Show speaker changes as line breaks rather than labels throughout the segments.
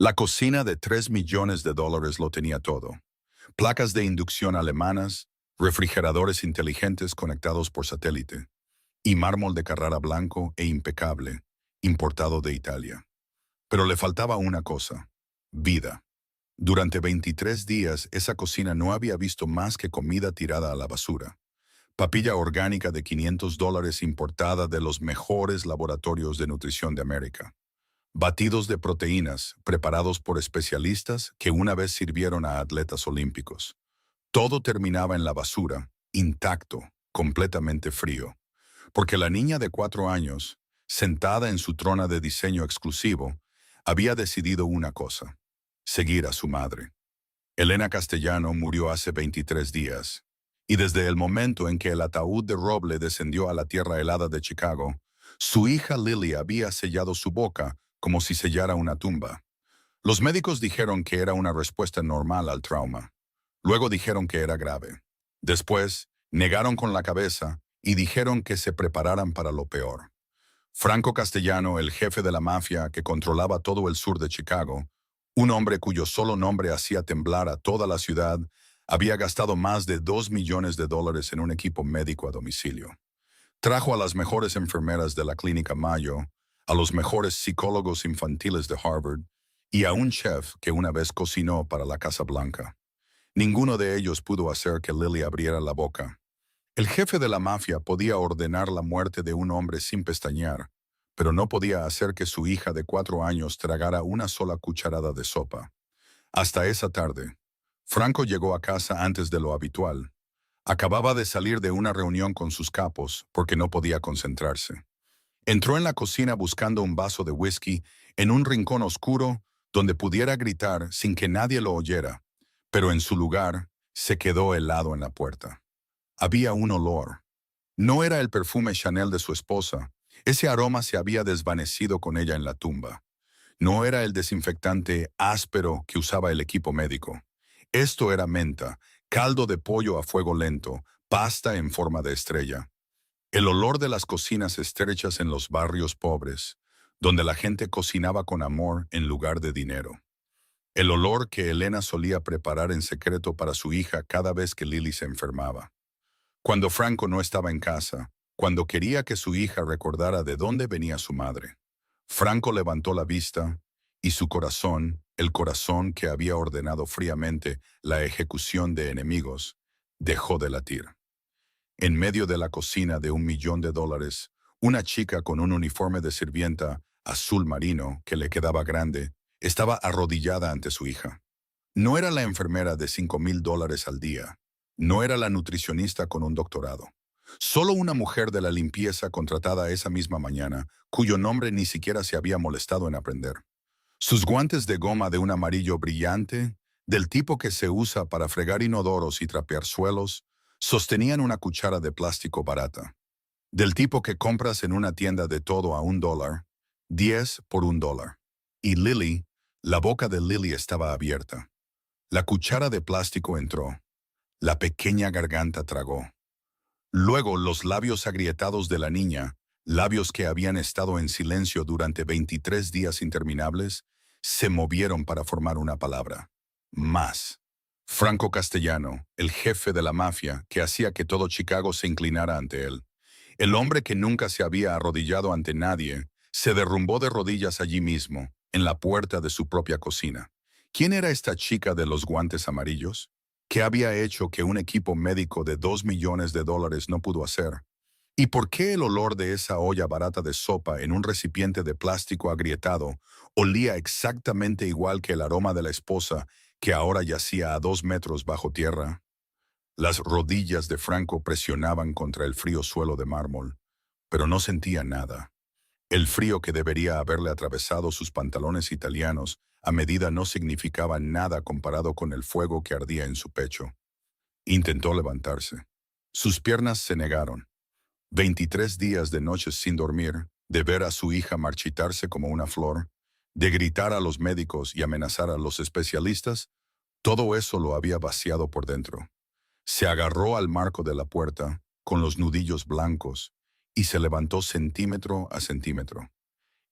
La cocina de $3 millones lo tenía todo. Placas de inducción alemanas, refrigeradores inteligentes conectados por satélite, y mármol de Carrara blanco e impecable, importado de Italia. Pero le faltaba una cosa: vida. Durante 23 días esa cocina no había visto más que comida tirada a la basura. Papilla orgánica de $500 importada de los mejores laboratorios de nutrición de América. Batidos de proteínas preparados por especialistas que una vez sirvieron a atletas olímpicos. Todo terminaba en la basura, intacto, completamente frío. Porque la niña de 4 años, sentada en su trona de diseño exclusivo, había decidido una cosa: seguir a su madre. Elena Castellano murió hace 23 días, y desde el momento en que el ataúd de roble descendió a la tierra helada de Chicago, su hija Lily había sellado su boca como si sellara una tumba. Los médicos dijeron que era una respuesta normal al trauma. Luego dijeron que era grave. Después, negaron con la cabeza y dijeron que se prepararan para lo peor. Franco Castellano, el jefe de la mafia que controlaba todo el sur de Chicago, un hombre cuyo solo nombre hacía temblar a toda la ciudad, había gastado más de $2 millones en un equipo médico a domicilio. Trajo a las mejores enfermeras de la Clínica Mayo, a los mejores psicólogos infantiles de Harvard y a un chef que una vez cocinó para la Casa Blanca. Ninguno de ellos pudo hacer que Lily abriera la boca. El jefe de la mafia podía ordenar la muerte de un hombre sin pestañear, pero no podía hacer que su hija de 4 años tragara una sola cucharada de sopa. Hasta esa tarde, Franco llegó a casa antes de lo habitual. Acababa de salir de una reunión con sus capos porque no podía concentrarse. Entró en la cocina buscando un vaso de whisky en un rincón oscuro donde pudiera gritar sin que nadie lo oyera, pero en su lugar se quedó helado en la puerta. Había un olor. No era el perfume Chanel de su esposa. Ese aroma se había desvanecido con ella en la tumba. No era el desinfectante áspero que usaba el equipo médico. Esto era menta, caldo de pollo a fuego lento, pasta en forma de estrella. El olor de las cocinas estrechas en los barrios pobres, donde la gente cocinaba con amor en lugar de dinero. El olor que Elena solía preparar en secreto para su hija cada vez que Lily se enfermaba. Cuando Franco no estaba en casa, cuando quería que su hija recordara de dónde venía su madre. Franco levantó la vista y su corazón, el corazón que había ordenado fríamente la ejecución de enemigos, dejó de latir. En medio de la cocina de $1 millón, una chica con un uniforme de sirvienta azul marino que le quedaba grande, estaba arrodillada ante su hija. No era la enfermera de $5,000 al día. No era la nutricionista con un doctorado. Solo una mujer de la limpieza contratada esa misma mañana, cuyo nombre ni siquiera se había molestado en aprender. Sus guantes de goma de un amarillo brillante, del tipo que se usa para fregar inodoros y trapear suelos, sostenían una cuchara de plástico barata. Del tipo que compras en una tienda de todo a $1, 10 por $1. Y Lily, la boca de Lily estaba abierta. La cuchara de plástico entró. La pequeña garganta tragó. Luego los labios agrietados de la niña, labios que habían estado en silencio durante 23 días interminables, se movieron para formar una palabra: más. Franco Castellano, el jefe de la mafia que hacía que todo Chicago se inclinara ante él. El hombre que nunca se había arrodillado ante nadie, se derrumbó de rodillas allí mismo, en la puerta de su propia cocina. ¿Quién era esta chica de los guantes amarillos? ¿Qué había hecho que un equipo médico de $2 millones no pudo hacer? ¿Y por qué el olor de esa olla barata de sopa en un recipiente de plástico agrietado olía exactamente igual que el aroma de la esposa que ahora yacía a 2 metros bajo tierra? Las rodillas de Franco presionaban contra el frío suelo de mármol, pero no sentía nada. El frío que debería haberle atravesado sus pantalones italianos a medida no significaba nada comparado con el fuego que ardía en su pecho. Intentó levantarse. Sus piernas se negaron. 23 días de noches sin dormir, de ver a su hija marchitarse como una flor, de gritar a los médicos y amenazar a los especialistas, todo eso lo había vaciado por dentro. Se agarró al marco de la puerta, con los nudillos blancos, y se levantó centímetro a centímetro.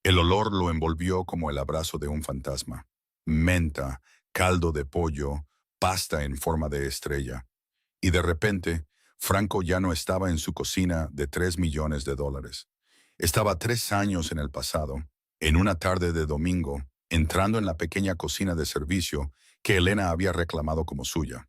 El olor lo envolvió como el abrazo de un fantasma. menta, caldo de pollo, pasta en forma de estrella. Y de repente, Franco ya no estaba en su cocina de $3 millones. Estaba 3 años en el pasado, en una tarde de domingo, entrando en la pequeña cocina de servicio que Elena había reclamado como suya.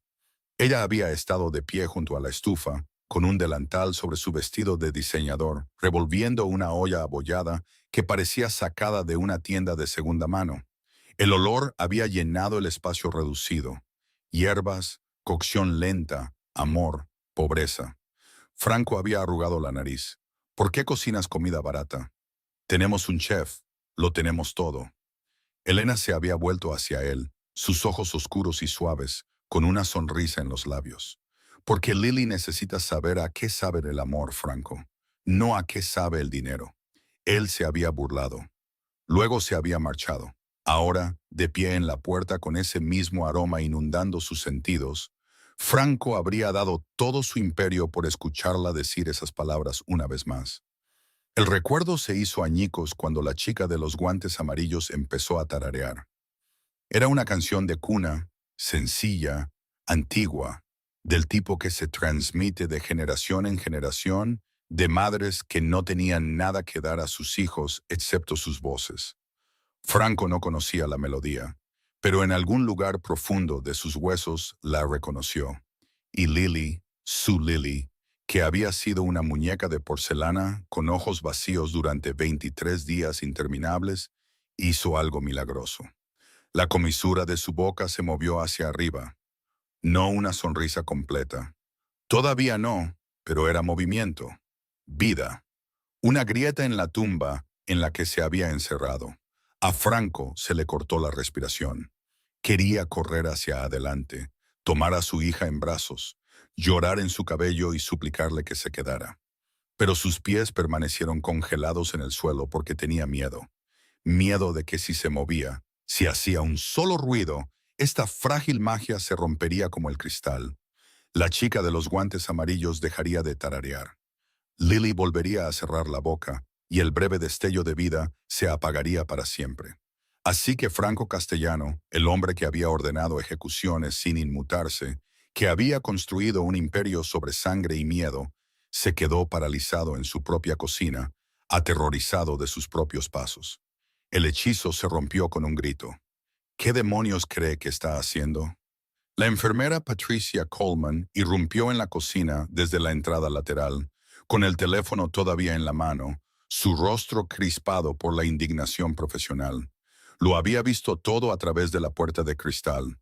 Ella había estado de pie junto a la estufa, con un delantal sobre su vestido de diseñador, revolviendo una olla abollada que parecía sacada de una tienda de segunda mano. El olor había llenado el espacio reducido. Hierbas, cocción lenta, amor, pobreza. Franco había arrugado la nariz. ¿Por qué cocinas comida barata? Tenemos un chef, lo tenemos todo. Elena se había vuelto hacia él, sus ojos oscuros y suaves, con una sonrisa en los labios. Porque Lily necesita saber a qué sabe el amor, Franco, no a qué sabe el dinero. Él se había burlado. Luego se había marchado. Ahora, de pie en la puerta con ese mismo aroma inundando sus sentidos, Franco habría dado todo su imperio por escucharla decir esas palabras una vez más. El recuerdo se hizo añicos cuando la chica de los guantes amarillos empezó a tararear. Era una canción de cuna, sencilla, antigua, del tipo que se transmite de generación en generación, de madres que no tenían nada que dar a sus hijos excepto sus voces. Franco no conocía la melodía, pero en algún lugar profundo de sus huesos la reconoció. Y Lily, su Lily, que había sido una muñeca de porcelana con ojos vacíos durante 23 días interminables, hizo algo milagroso. La comisura de su boca se movió hacia arriba. No una sonrisa completa. Todavía no, pero era movimiento. Vida. Una grieta en la tumba en la que se había encerrado. A Franco se le cortó la respiración. Quería correr hacia adelante, tomar a su hija en brazos, llorar en su cabello y suplicarle que se quedara. Pero sus pies permanecieron congelados en el suelo porque tenía miedo. Miedo de que si se movía, si hacía un solo ruido, esta frágil magia se rompería como el cristal. La chica de los guantes amarillos dejaría de tararear. Lily volvería a cerrar la boca y el breve destello de vida se apagaría para siempre. Así que Franco Castellano, el hombre que había ordenado ejecuciones sin inmutarse, que había construido un imperio sobre sangre y miedo, se quedó paralizado en su propia cocina, aterrorizado de sus propios pasos. El hechizo se rompió con un grito. ¿Qué demonios cree que está haciendo? La enfermera Patricia Coleman irrumpió en la cocina desde la entrada lateral, con el teléfono todavía en la mano, su rostro crispado por la indignación profesional. Lo había visto todo a través de la puerta de cristal.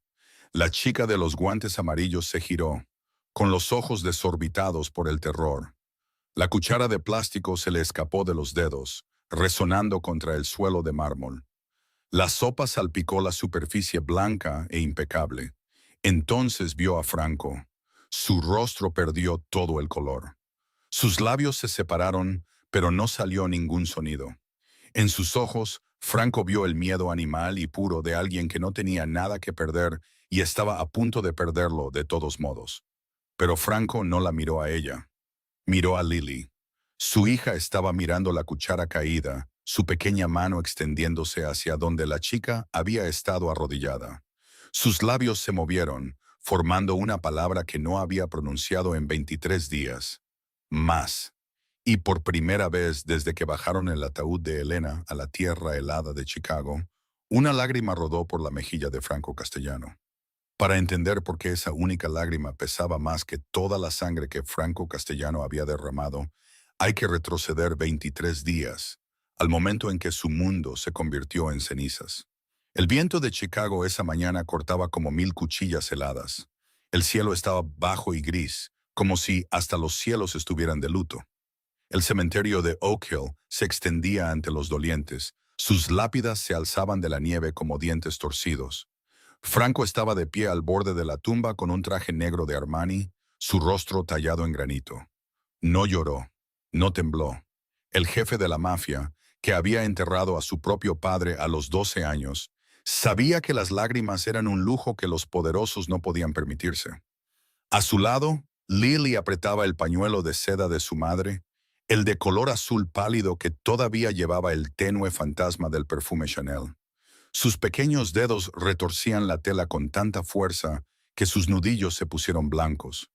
La chica de los guantes amarillos se giró, con los ojos desorbitados por el terror. La cuchara de plástico se le escapó de los dedos, resonando contra el suelo de mármol. La sopa salpicó la superficie blanca e impecable. Entonces vio a Franco. Su rostro perdió todo el color. Sus labios se separaron, pero no salió ningún sonido. En sus ojos, Franco vio el miedo animal y puro de alguien que no tenía nada que perder y estaba a punto de perderlo de todos modos. Pero Franco no la miró a ella. Miró a Lily. Su hija estaba mirando la cuchara caída, su pequeña mano extendiéndose hacia donde la chica había estado arrodillada. Sus labios se movieron, formando una palabra que no había pronunciado en 23 días. Más. Y por primera vez desde que bajaron el ataúd de Elena a la tierra helada de Chicago, una lágrima rodó por la mejilla de Franco Castellano. Para entender por qué esa única lágrima pesaba más que toda la sangre que Franco Castellano había derramado, hay que retroceder 23 días, al momento en que su mundo se convirtió en cenizas. El viento de Chicago esa mañana cortaba como 1000 cuchillas heladas. El cielo estaba bajo y gris, como si hasta los cielos estuvieran de luto. El cementerio de Oak Hill se extendía ante los dolientes, sus lápidas se alzaban de la nieve como dientes torcidos. Franco estaba de pie al borde de la tumba con un traje negro de Armani, su rostro tallado en granito. No lloró, no tembló. El jefe de la mafia, que había enterrado a su propio padre a los 12 años, sabía que las lágrimas eran un lujo que los poderosos no podían permitirse. A su lado, Lily apretaba el pañuelo de seda de su madre, el de color azul pálido que todavía llevaba el tenue fantasma del perfume Chanel. Sus pequeños dedos retorcían la tela con tanta fuerza que sus nudillos se pusieron blancos.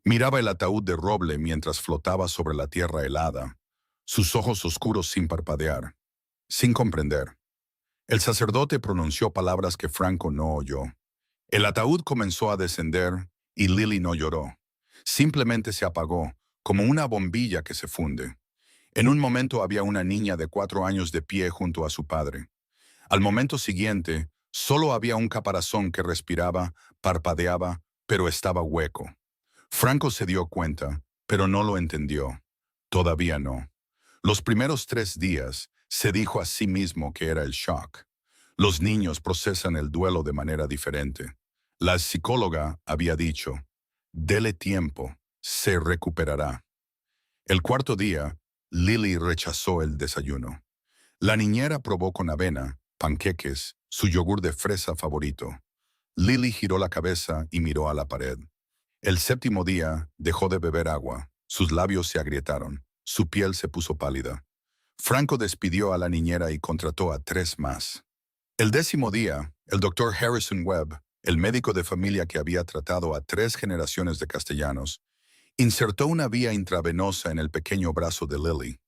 Miraba el ataúd de roble mientras flotaba sobre la tierra helada, sus ojos oscuros sin parpadear, sin comprender. El sacerdote pronunció palabras que Franco no oyó. El ataúd comenzó a descender y Lily no lloró. Simplemente se apagó, como una bombilla que se funde. En un momento había una niña de 4 años de pie junto a su padre. Al momento siguiente, solo había un caparazón que respiraba, parpadeaba, pero estaba hueco. Franco se dio cuenta, pero no lo entendió. Todavía no. Los primeros 3 días, se dijo a sí mismo que era el shock. Los niños procesan el duelo de manera diferente. La psicóloga había dicho, dele tiempo, se recuperará. El 4.º día, Lily rechazó el desayuno. La niñera probó con avena, panqueques, su yogur de fresa favorito. Lily giró la cabeza y miró a la pared. El 7.º día dejó de beber agua, sus labios se agrietaron, su piel se puso pálida. Franco despidió a la niñera y contrató a 3 más. El 10.º día, el doctor Harrison Webb, el médico de familia que había tratado a 3 generaciones de castellanos, insertó una vía intravenosa en el pequeño brazo de Lily.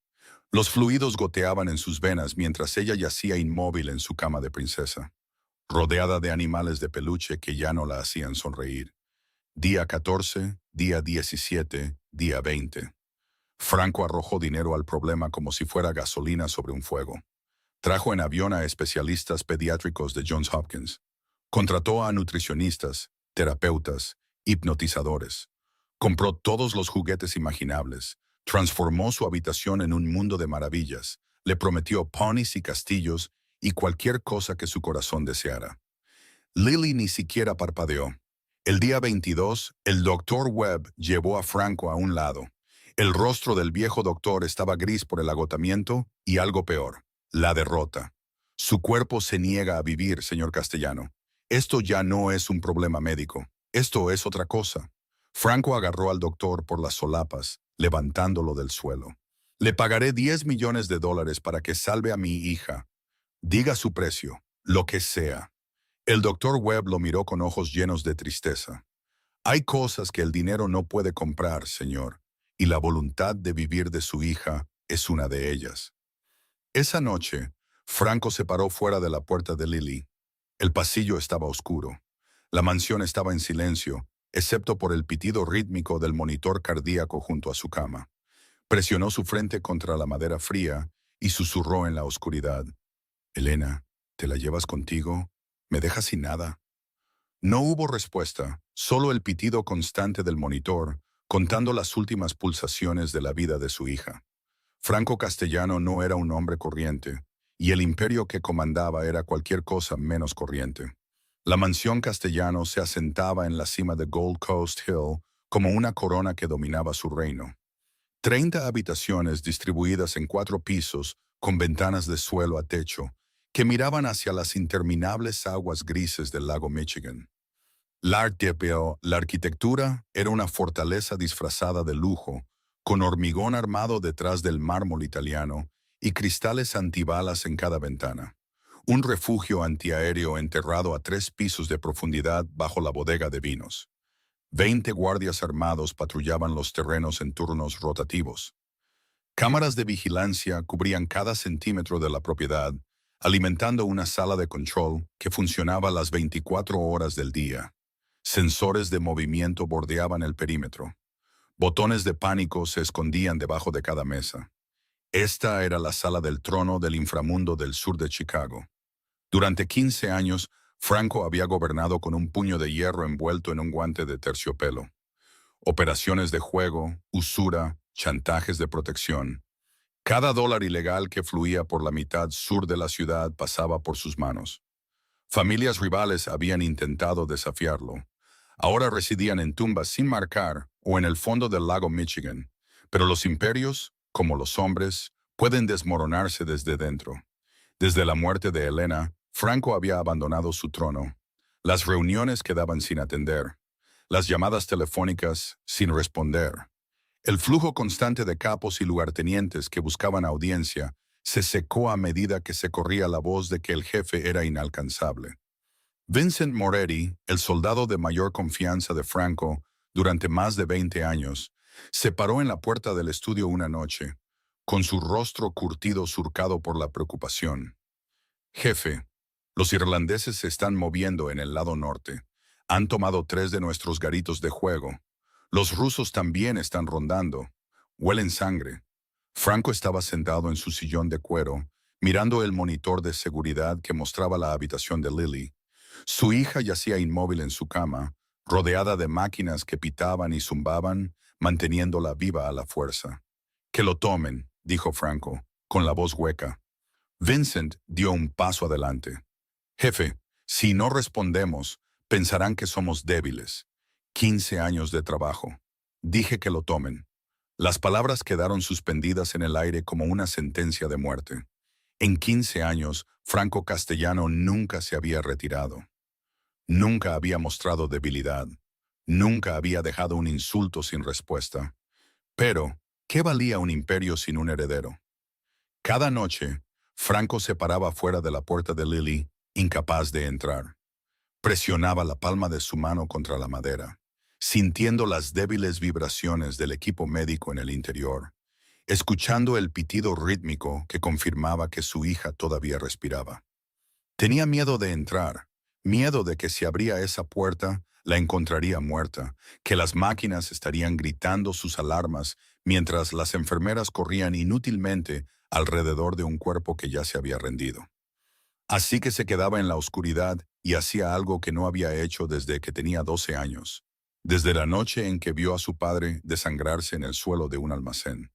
Los fluidos goteaban en sus venas mientras ella yacía inmóvil en su cama de princesa, rodeada de animales de peluche que ya no la hacían sonreír. Día 14, día 17, día 20. Franco arrojó dinero al problema como si fuera gasolina sobre un fuego. Trajo en avión a especialistas pediátricos de Johns Hopkins. Contrató a nutricionistas, terapeutas, hipnotizadores. Compró todos los juguetes imaginables. Transformó su habitación en un mundo de maravillas. Le prometió ponis y castillos y cualquier cosa que su corazón deseara. Lily ni siquiera parpadeó. El día 22, el doctor Webb llevó a Franco a un lado. El rostro del viejo doctor estaba gris por el agotamiento y algo peor, la derrota. Su cuerpo se niega a vivir, señor Castellano. Esto ya no es un problema médico. Esto es otra cosa. Franco agarró al doctor por las solapas, levantándolo del suelo. Le pagaré $10 millones para que salve a mi hija. Diga su precio, lo que sea. El doctor Webb lo miró con ojos llenos de tristeza. Hay cosas que el dinero no puede comprar, señor, y la voluntad de vivir de su hija es una de ellas. Esa noche, Franco se paró fuera de la puerta de Lily. El pasillo estaba oscuro. La mansión estaba en silencio, excepto por el pitido rítmico del monitor cardíaco junto a su cama. Presionó su frente contra la madera fría y susurró en la oscuridad. «Elena, ¿te la llevas contigo? ¿Me dejas sin nada?» No hubo respuesta, solo el pitido constante del monitor, contando las últimas pulsaciones de la vida de su hija. Franco Castellano no era un hombre corriente, y el imperio que comandaba era cualquier cosa menos corriente. La mansión Castellano se asentaba en la cima de Gold Coast Hill como una corona que dominaba su reino. 30 habitaciones distribuidas en 4 pisos con ventanas de suelo a techo, que miraban hacia las interminables aguas grises del lago Michigan. La arquitectura era una fortaleza disfrazada de lujo, con hormigón armado detrás del mármol italiano y cristales antibalas en cada ventana. Un refugio antiaéreo enterrado a 3 pisos de profundidad bajo la bodega de vinos. 20 guardias armados patrullaban los terrenos en turnos rotativos. Cámaras de vigilancia cubrían cada centímetro de la propiedad, alimentando una sala de control que funcionaba las 24 horas del día. Sensores de movimiento bordeaban el perímetro. Botones de pánico se escondían debajo de cada mesa. Esta era la sala del trono del inframundo del sur de Chicago. Durante 15 años, Franco había gobernado con un puño de hierro envuelto en un guante de terciopelo. Operaciones de juego, usura, chantajes de protección. Cada dólar ilegal que fluía por la mitad sur de la ciudad pasaba por sus manos. Familias rivales habían intentado desafiarlo. Ahora residían en tumbas sin marcar o en el fondo del lago Michigan. Pero los imperios, como los hombres, pueden desmoronarse desde dentro. Desde la muerte de Elena, Franco había abandonado su trono. Las reuniones quedaban sin atender. Las llamadas telefónicas sin responder. El flujo constante de capos y lugartenientes que buscaban audiencia se secó a medida que se corría la voz de que el jefe era inalcanzable. Vincent Moretti, el soldado de mayor confianza de Franco durante más de 20 años, se paró en la puerta del estudio una noche, con su rostro curtido surcado por la preocupación. Jefe, los irlandeses se están moviendo en el lado norte. Han tomado 3 de nuestros garitos de juego. Los rusos también están rondando. Huelen sangre. Franco estaba sentado en su sillón de cuero, mirando el monitor de seguridad que mostraba la habitación de Lily. Su hija yacía inmóvil en su cama, rodeada de máquinas que pitaban y zumbaban, manteniéndola viva a la fuerza. «Que lo tomen», dijo Franco, con la voz hueca. Vincent dio un paso adelante. «Jefe, si no respondemos, pensarán que somos débiles. 15 años de trabajo. Dije que lo tomen». Las palabras quedaron suspendidas en el aire como una sentencia de muerte. En 15 años, Franco Castellano nunca se había retirado. Nunca había mostrado debilidad. Nunca había dejado un insulto sin respuesta. Pero, ¿qué valía un imperio sin un heredero? Cada noche, Franco se paraba fuera de la puerta de Lily, incapaz de entrar. Presionaba la palma de su mano contra la madera, sintiendo las débiles vibraciones del equipo médico en el interior, escuchando el pitido rítmico que confirmaba que su hija todavía respiraba. Tenía miedo de entrar, miedo de que si abría esa puerta, la encontraría muerta, que las máquinas estarían gritando sus alarmas mientras las enfermeras corrían inútilmente alrededor de un cuerpo que ya se había rendido. Así que se quedaba en la oscuridad y hacía algo que no había hecho desde que tenía 12 años, desde la noche en que vio a su padre desangrarse en el suelo de un almacén.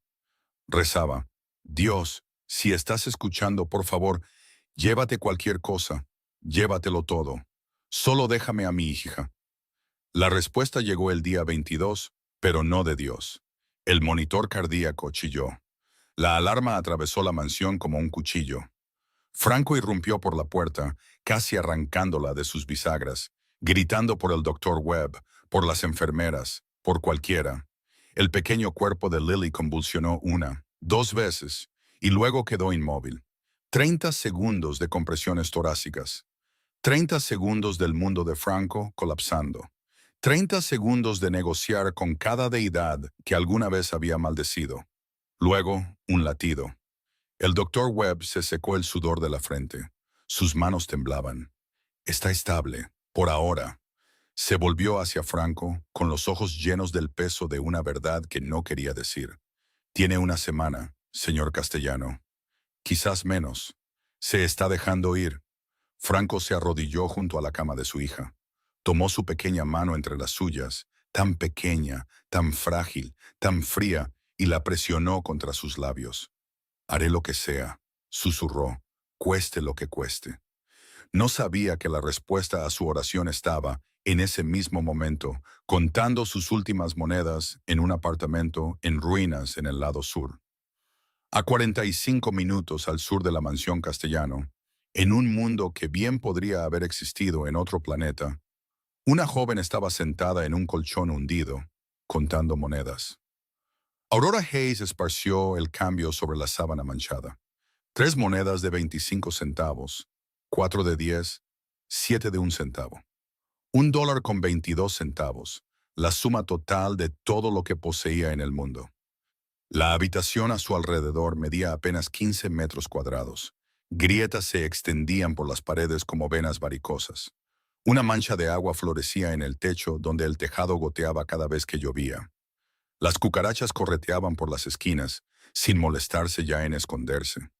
Rezaba: «Dios, si estás escuchando, por favor, llévate cualquier cosa, llévatelo todo. Solo déjame a mi hija». La respuesta llegó el día 22, pero no de Dios. El monitor cardíaco chilló. La alarma atravesó la mansión como un cuchillo. Franco irrumpió por la puerta, casi arrancándola de sus bisagras, gritando por el doctor Webb, por las enfermeras, por cualquiera. El pequeño cuerpo de Lily convulsionó 1, 2 veces, y luego quedó inmóvil. 30 segundos de compresiones torácicas. 30 segundos del mundo de Franco colapsando. 30 segundos de negociar con cada deidad que alguna vez había maldecido. Luego, un latido. El doctor Webb se secó el sudor de la frente. Sus manos temblaban. «Está estable, por ahora». Se volvió hacia Franco, con los ojos llenos del peso de una verdad que no quería decir. «Tiene una semana, señor Castellano. Quizás menos. Se está dejando ir». Franco se arrodilló junto a la cama de su hija. Tomó su pequeña mano entre las suyas, tan pequeña, tan frágil, tan fría, y la presionó contra sus labios. «Haré lo que sea», susurró, «cueste lo que cueste». No sabía que la respuesta a su oración estaba, en ese mismo momento, contando sus últimas monedas en un apartamento en ruinas en el lado sur. A 45 minutos al sur de la mansión Castellano, en un mundo que bien podría haber existido en otro planeta, una joven estaba sentada en un colchón hundido, contando monedas. Aurora Hayes esparció el cambio sobre la sábana manchada. 3 monedas de 25 centavos, 4 de 10, 7 de 1 centavo. $1 con 22 centavos, la suma total de todo lo que poseía en el mundo. La habitación a su alrededor medía apenas 15 metros cuadrados. Grietas se extendían por las paredes como venas varicosas. Una mancha de agua florecía en el techo donde el tejado goteaba cada vez que llovía. Las cucarachas correteaban por las esquinas, sin molestarse ya en esconderse.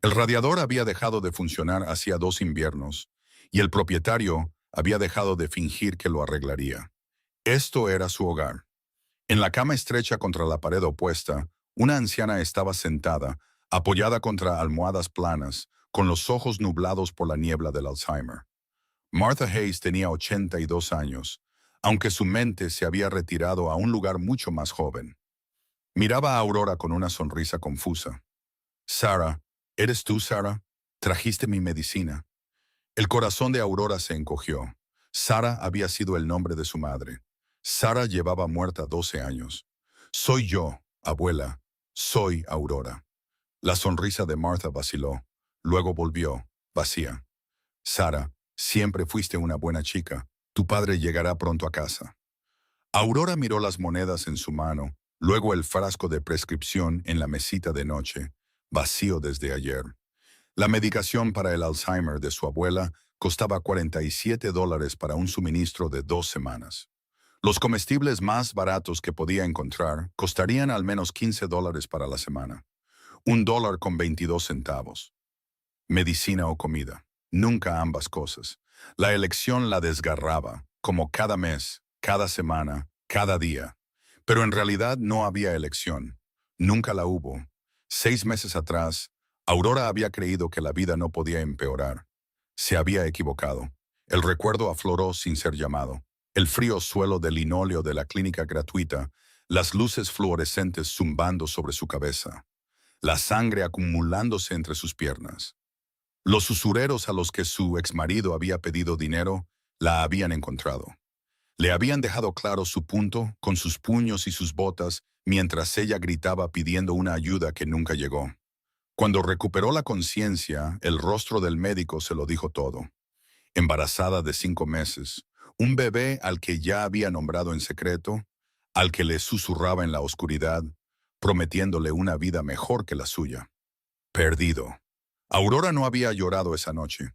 El radiador había dejado de funcionar hacía 2 inviernos, y el propietario había dejado de fingir que lo arreglaría. Esto era su hogar. En la cama estrecha contra la pared opuesta, una anciana estaba sentada, apoyada contra almohadas planas, con los ojos nublados por la niebla del Alzheimer. Martha Hayes tenía 82 años, aunque su mente se había retirado a un lugar mucho más joven. Miraba a Aurora con una sonrisa confusa. «Sarah, ¿eres tú, Sarah? Trajiste mi medicina». El corazón de Aurora se encogió. Sarah había sido el nombre de su madre. Sarah llevaba muerta 12 años. «Soy yo, abuela. Soy Aurora». La sonrisa de Martha vaciló, luego volvió, vacía. Sara, siempre fuiste una buena chica. Tu padre llegará pronto a casa. Aurora miró las monedas en su mano, luego el frasco de prescripción en la mesita de noche, vacío desde ayer. La medicación para el Alzheimer de su abuela costaba $47 para un suministro de 2 semanas. Los comestibles más baratos que podía encontrar costarían al menos $15 para la semana. $1.22. Medicina o comida. Nunca ambas cosas. La elección la desgarraba, como cada mes, cada semana, cada día. Pero en realidad no había elección. Nunca la hubo. 6 meses atrás, Aurora había creído que la vida no podía empeorar. Se había equivocado. El recuerdo afloró sin ser llamado. El frío suelo de linóleo de la clínica gratuita, las luces fluorescentes zumbando sobre su cabeza, la sangre acumulándose entre sus piernas. Los usureros a los que su exmarido había pedido dinero la habían encontrado. Le habían dejado claro su punto con sus puños y sus botas mientras ella gritaba pidiendo una ayuda que nunca llegó. Cuando recuperó la conciencia, el rostro del médico se lo dijo todo. Embarazada de 5 meses, un bebé al que ya había nombrado en secreto, al que le susurraba en la oscuridad, prometiéndole una vida mejor que la suya. Perdido. Aurora no había llorado esa noche.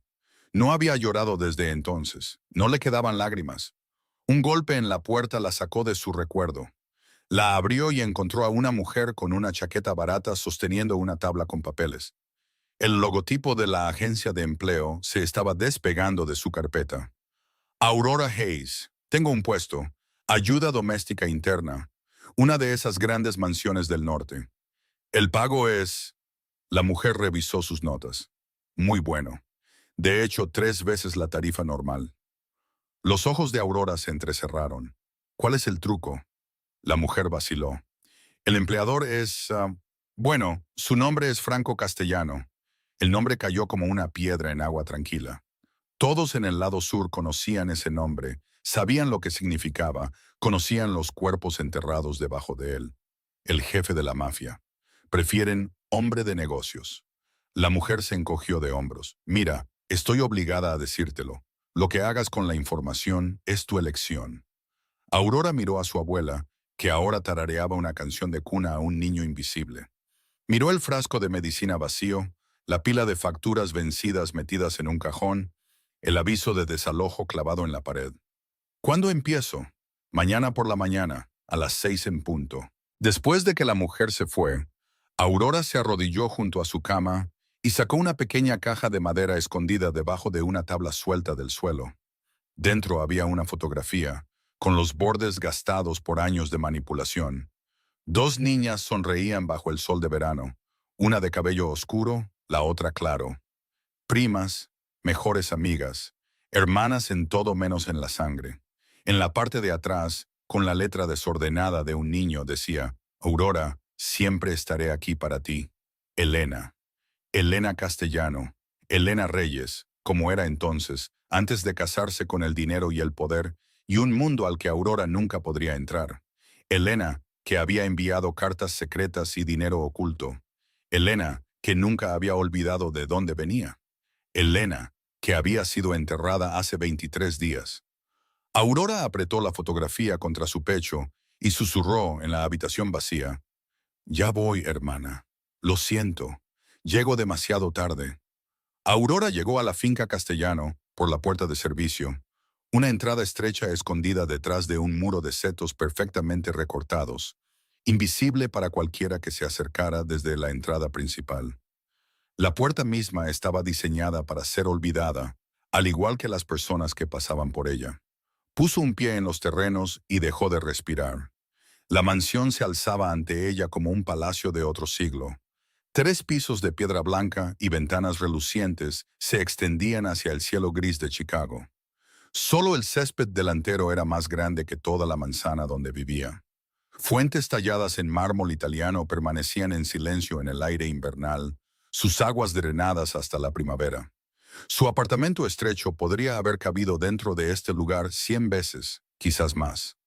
No había llorado desde entonces. No le quedaban lágrimas. Un golpe en la puerta la sacó de su recuerdo. La abrió y encontró a una mujer con una chaqueta barata sosteniendo una tabla con papeles. El logotipo de la agencia de empleo se estaba despegando de su carpeta. Aurora Hayes, tengo un puesto. Ayuda doméstica interna. Una de esas grandes mansiones del norte. El pago es... La mujer revisó sus notas. Muy bueno. De hecho, 3 veces la tarifa normal. Los ojos de Aurora se entrecerraron. ¿Cuál es el truco? La mujer vaciló. El empleador es... bueno, su nombre es Franco Castellano. El nombre cayó como una piedra en agua tranquila. Todos en el lado sur conocían ese nombre, sabían lo que significaba, conocían los cuerpos enterrados debajo de él. El jefe de la mafia. Prefieren hombre de negocios. La mujer se encogió de hombros. Mira, estoy obligada a decírtelo. Lo que hagas con la información es tu elección. Aurora miró a su abuela, que ahora tarareaba una canción de cuna a un niño invisible. Miró el frasco de medicina vacío, la pila de facturas vencidas metidas en un cajón, el aviso de desalojo clavado en la pared. ¿Cuándo empiezo? Mañana por la mañana, a las 6 en punto. Después de que la mujer se fue, Aurora se arrodilló junto a su cama y sacó una pequeña caja de madera escondida debajo de una tabla suelta del suelo. Dentro había una fotografía, con los bordes gastados por años de manipulación. 2 niñas sonreían bajo el sol de verano, una de cabello oscuro, la otra claro. Primas, mejores amigas, hermanas en todo menos en la sangre. En la parte de atrás, con la letra desordenada de un niño, decía: Aurora, siempre estaré aquí para ti. Elena. Elena Castellano. Elena Reyes, como era entonces, antes de casarse con el dinero y el poder, y un mundo al que Aurora nunca podría entrar. Elena, que había enviado cartas secretas y dinero oculto. Elena, que nunca había olvidado de dónde venía. Elena, que había sido enterrada hace 23 días. Aurora apretó la fotografía contra su pecho y susurró en la habitación vacía: Ya voy, hermana. Lo siento. Llego demasiado tarde. Aurora llegó a la finca Castellano por la puerta de servicio, una entrada estrecha escondida detrás de un muro de setos perfectamente recortados, invisible para cualquiera que se acercara desde la entrada principal. La puerta misma estaba diseñada para ser olvidada, al igual que las personas que pasaban por ella. Puso un pie en los terrenos y dejó de respirar. La mansión se alzaba ante ella como un palacio de otro siglo. 3 pisos de piedra blanca y ventanas relucientes se extendían hacia el cielo gris de Chicago. Solo el césped delantero era más grande que toda la manzana donde vivía. Fuentes talladas en mármol italiano permanecían en silencio en el aire invernal, sus aguas drenadas hasta la primavera. Su apartamento estrecho podría haber cabido dentro de este lugar 100 veces, quizás más.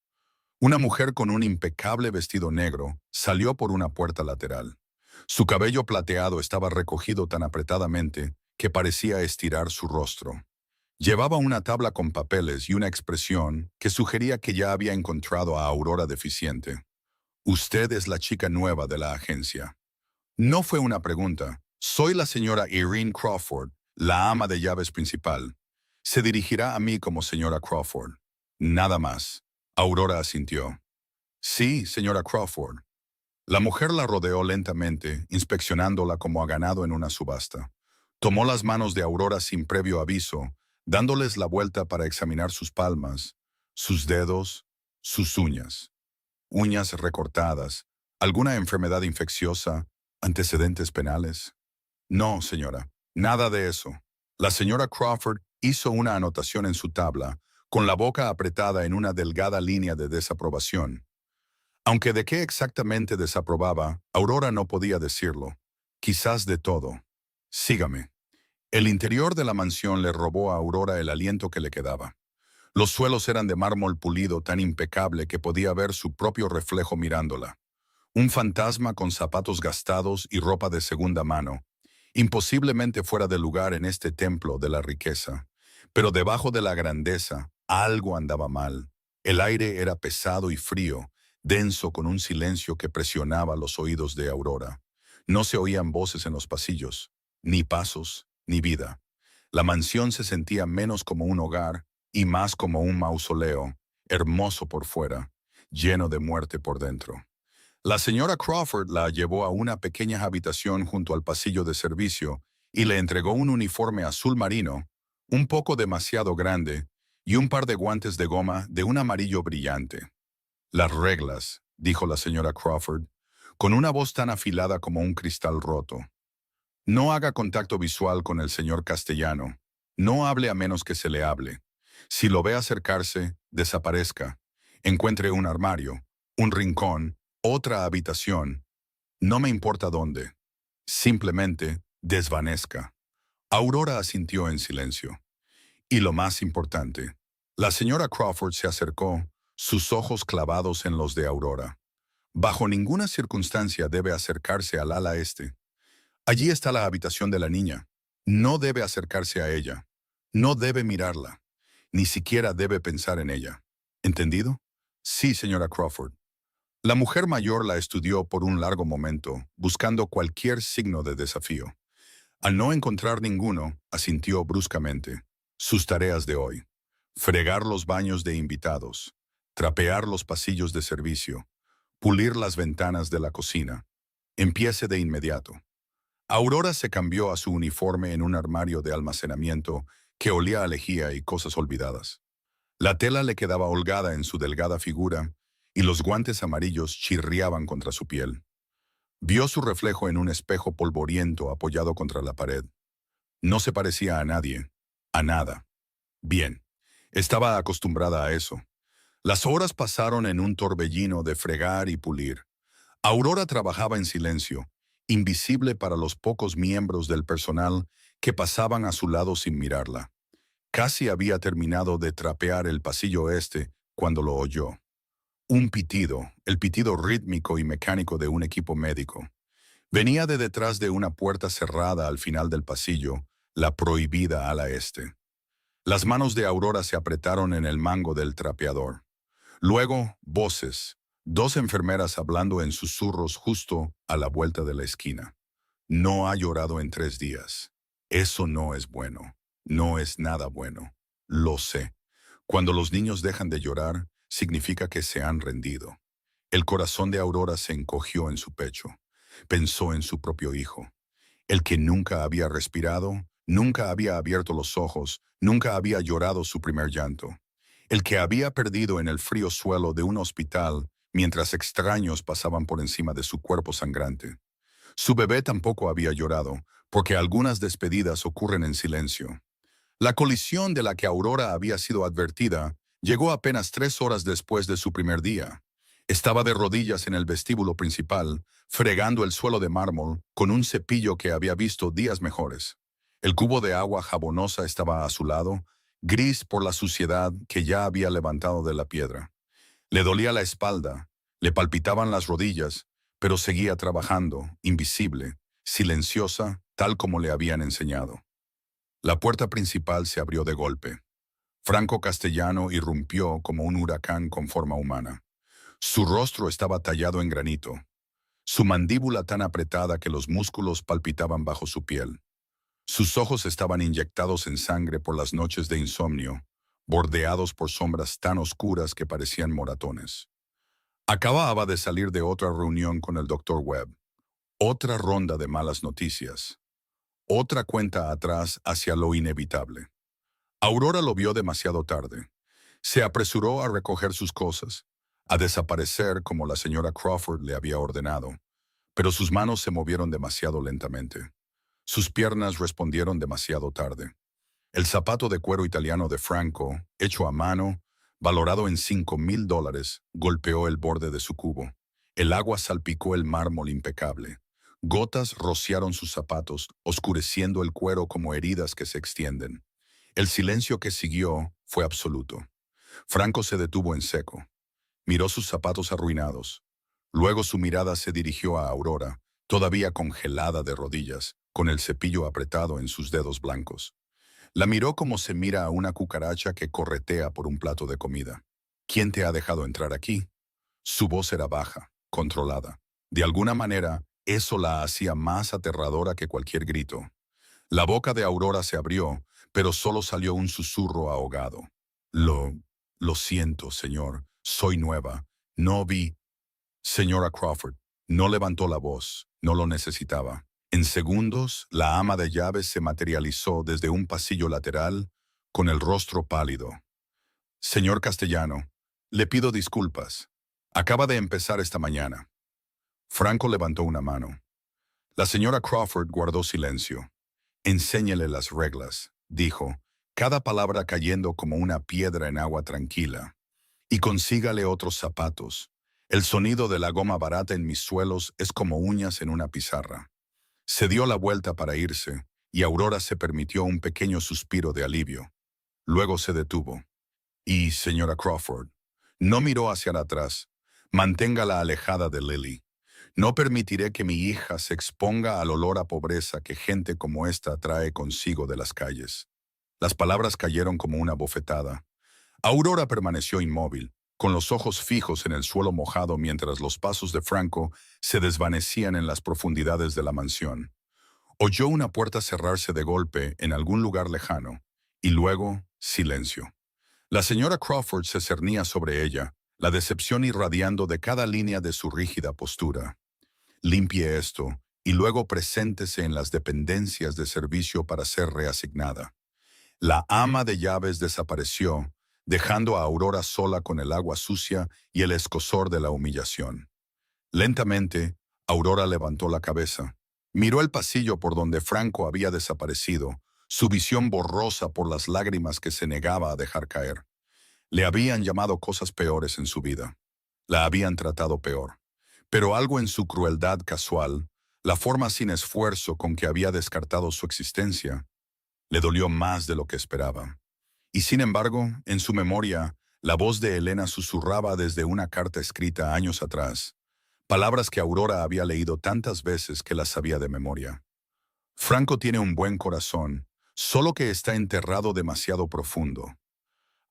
Una mujer con un impecable vestido negro salió por una puerta lateral. Su cabello plateado estaba recogido tan apretadamente que parecía estirar su rostro. Llevaba una tabla con papeles y una expresión que sugería que ya había encontrado a Aurora deficiente. Usted es la chica nueva de la agencia. No fue una pregunta. Soy la señora Irene Crawford, la ama de llaves principal. Se dirigirá a mí como señora Crawford. Nada más. Aurora asintió. Sí, señora Crawford. La mujer la rodeó lentamente, inspeccionándola como a ganado en una subasta. Tomó las manos de Aurora sin previo aviso, dándoles la vuelta para examinar sus palmas, sus dedos, sus uñas. Uñas recortadas, alguna enfermedad infecciosa, antecedentes penales. No, señora, nada de eso. La señora Crawford hizo una anotación en su tabla, con la boca apretada en una delgada línea de desaprobación. Aunque de qué exactamente desaprobaba, Aurora no podía decirlo. Quizás de todo. Sígame. El interior de la mansión le robó a Aurora el aliento que le quedaba. Los suelos eran de mármol pulido tan impecable que podía ver su propio reflejo mirándola. Un fantasma con zapatos gastados y ropa de segunda mano, imposiblemente fuera de lugar en este templo de la riqueza. Pero debajo de la grandeza, algo andaba mal. El aire era pesado y frío, denso con un silencio que presionaba los oídos de Aurora. No se oían voces en los pasillos, ni pasos, ni vida. La mansión se sentía menos como un hogar y más como un mausoleo, hermoso por fuera, lleno de muerte por dentro. La señora Crawford la llevó a una pequeña habitación junto al pasillo de servicio y le entregó un uniforme azul marino, un poco demasiado grande, y un par de guantes de goma de un amarillo brillante. Las reglas, dijo la señora Crawford, con una voz tan afilada como un cristal roto. No haga contacto visual con el señor Castellano. No hable a menos que se le hable. Si lo ve acercarse, desaparezca. Encuentre un armario, un rincón, otra habitación. No me importa dónde. Simplemente desvanezca. Aurora asintió en silencio. Y lo más importante, la señora Crawford se acercó, sus ojos clavados en los de Aurora. Bajo ninguna circunstancia debe acercarse al ala este. Allí está la habitación de la niña. No debe acercarse a ella. No debe mirarla. Ni siquiera debe pensar en ella. ¿Entendido? Sí, señora Crawford. La mujer mayor la estudió por un largo momento, buscando cualquier signo de desafío. Al no encontrar ninguno, asintió bruscamente. Sus tareas de hoy: fregar los baños de invitados, trapear los pasillos de servicio, pulir las ventanas de la cocina. Empiece de inmediato. Aurora se cambió a su uniforme en un armario de almacenamiento que olía a lejía y cosas olvidadas. La tela le quedaba holgada en su delgada figura y los guantes amarillos chirriaban contra su piel. Vio su reflejo en un espejo polvoriento apoyado contra la pared. No se parecía a nadie, a nada. Bien, estaba acostumbrada a eso. Las horas pasaron en un torbellino de fregar y pulir. Aurora trabajaba en silencio, invisible para los pocos miembros del personal que pasaban a su lado sin mirarla. Casi había terminado de trapear el pasillo este cuando lo oyó. Un pitido, el pitido rítmico y mecánico de un equipo médico. Venía de detrás de una puerta cerrada al final del pasillo, la prohibida ala este. Las manos de Aurora se apretaron en el mango del trapeador. Luego, voces, dos enfermeras hablando en susurros justo a la vuelta de la esquina. No ha llorado en 3 días. Eso no es bueno. No es nada bueno. Lo sé. Cuando los niños dejan de llorar, significa que se han rendido. El corazón de Aurora se encogió en su pecho. Pensó en su propio hijo. El que nunca había respirado, nunca había abierto los ojos, nunca había llorado su primer llanto. El que había perdido en el frío suelo de un hospital mientras extraños pasaban por encima de su cuerpo sangrante. Su bebé tampoco había llorado, porque algunas despedidas ocurren en silencio. La colisión de la que Aurora había sido advertida llegó apenas 3 horas después de su primer día. Estaba de rodillas en el vestíbulo principal, fregando el suelo de mármol con un cepillo que había visto días mejores. El cubo de agua jabonosa estaba a su lado, gris por la suciedad que ya había levantado de la piedra. Le dolía la espalda, le palpitaban las rodillas, pero seguía trabajando, invisible, silenciosa, tal como le habían enseñado. La puerta principal se abrió de golpe. Franco Castellano irrumpió como un huracán con forma humana. Su rostro estaba tallado en granito, su mandíbula tan apretada que los músculos palpitaban bajo su piel. Sus ojos estaban inyectados en sangre por las noches de insomnio, bordeados por sombras tan oscuras que parecían moratones. Acababa de salir de otra reunión con el Dr. Webb, otra ronda de malas noticias, otra cuenta atrás hacia lo inevitable. Aurora lo vio demasiado tarde. Se apresuró a recoger sus cosas, a desaparecer como la señora Crawford le había ordenado, pero sus manos se movieron demasiado lentamente. Sus piernas respondieron demasiado tarde. El zapato de cuero italiano de Franco, hecho a mano, valorado en $5,000, golpeó el borde de su cubo. El agua salpicó el mármol impecable. Gotas rociaron sus zapatos, oscureciendo el cuero como heridas que se extienden. El silencio que siguió fue absoluto. Franco se detuvo en seco. Miró sus zapatos arruinados. Luego su mirada se dirigió a Aurora, todavía congelada de rodillas, con el cepillo apretado en sus dedos blancos. La miró como se mira a una cucaracha que corretea por un plato de comida. ¿Quién te ha dejado entrar aquí? Su voz era baja, controlada. De alguna manera, eso la hacía más aterradora que cualquier grito. La boca de Aurora se abrió, pero solo salió un susurro ahogado. Lo, lo siento, señor. Soy nueva. No vi. Señora Crawford, no levantó la voz. No lo necesitaba. En segundos, la ama de llaves se materializó desde un pasillo lateral, con el rostro pálido. Señor Castellano, le pido disculpas. Acaba de empezar esta mañana. Franco levantó una mano. La señora Crawford guardó silencio. Enséñele las reglas, dijo, cada palabra cayendo como una piedra en agua tranquila. Y consígale otros zapatos. El sonido de la goma barata en mis suelos es como uñas en una pizarra. Se dio la vuelta para irse, y Aurora se permitió un pequeño suspiro de alivio. Luego se detuvo. Y, señora Crawford, no miró hacia atrás. Manténgala alejada de Lily. No permitiré que mi hija se exponga al olor a pobreza que gente como esta trae consigo de las calles. Las palabras cayeron como una bofetada. Aurora permaneció inmóvil, con los ojos fijos en el suelo mojado mientras los pasos de Franco se desvanecían en las profundidades de la mansión. Oyó una puerta cerrarse de golpe en algún lugar lejano, y luego silencio. La señora Crawford se cernía sobre ella, la decepción irradiando de cada línea de su rígida postura. Limpie esto, y luego preséntese en las dependencias de servicio para ser reasignada. La ama de llaves desapareció, dejando a Aurora sola con el agua sucia y el escozor de la humillación. Lentamente, Aurora levantó la cabeza. Miró el pasillo por donde Franco había desaparecido, su visión borrosa por las lágrimas que se negaba a dejar caer. Le habían llamado cosas peores en su vida. La habían tratado peor. Pero algo en su crueldad casual, la forma sin esfuerzo con que había descartado su existencia, le dolió más de lo que esperaba. Y sin embargo, en su memoria, la voz de Elena susurraba desde una carta escrita años atrás, palabras que Aurora había leído tantas veces que las sabía de memoria. Franco tiene un buen corazón, solo que está enterrado demasiado profundo.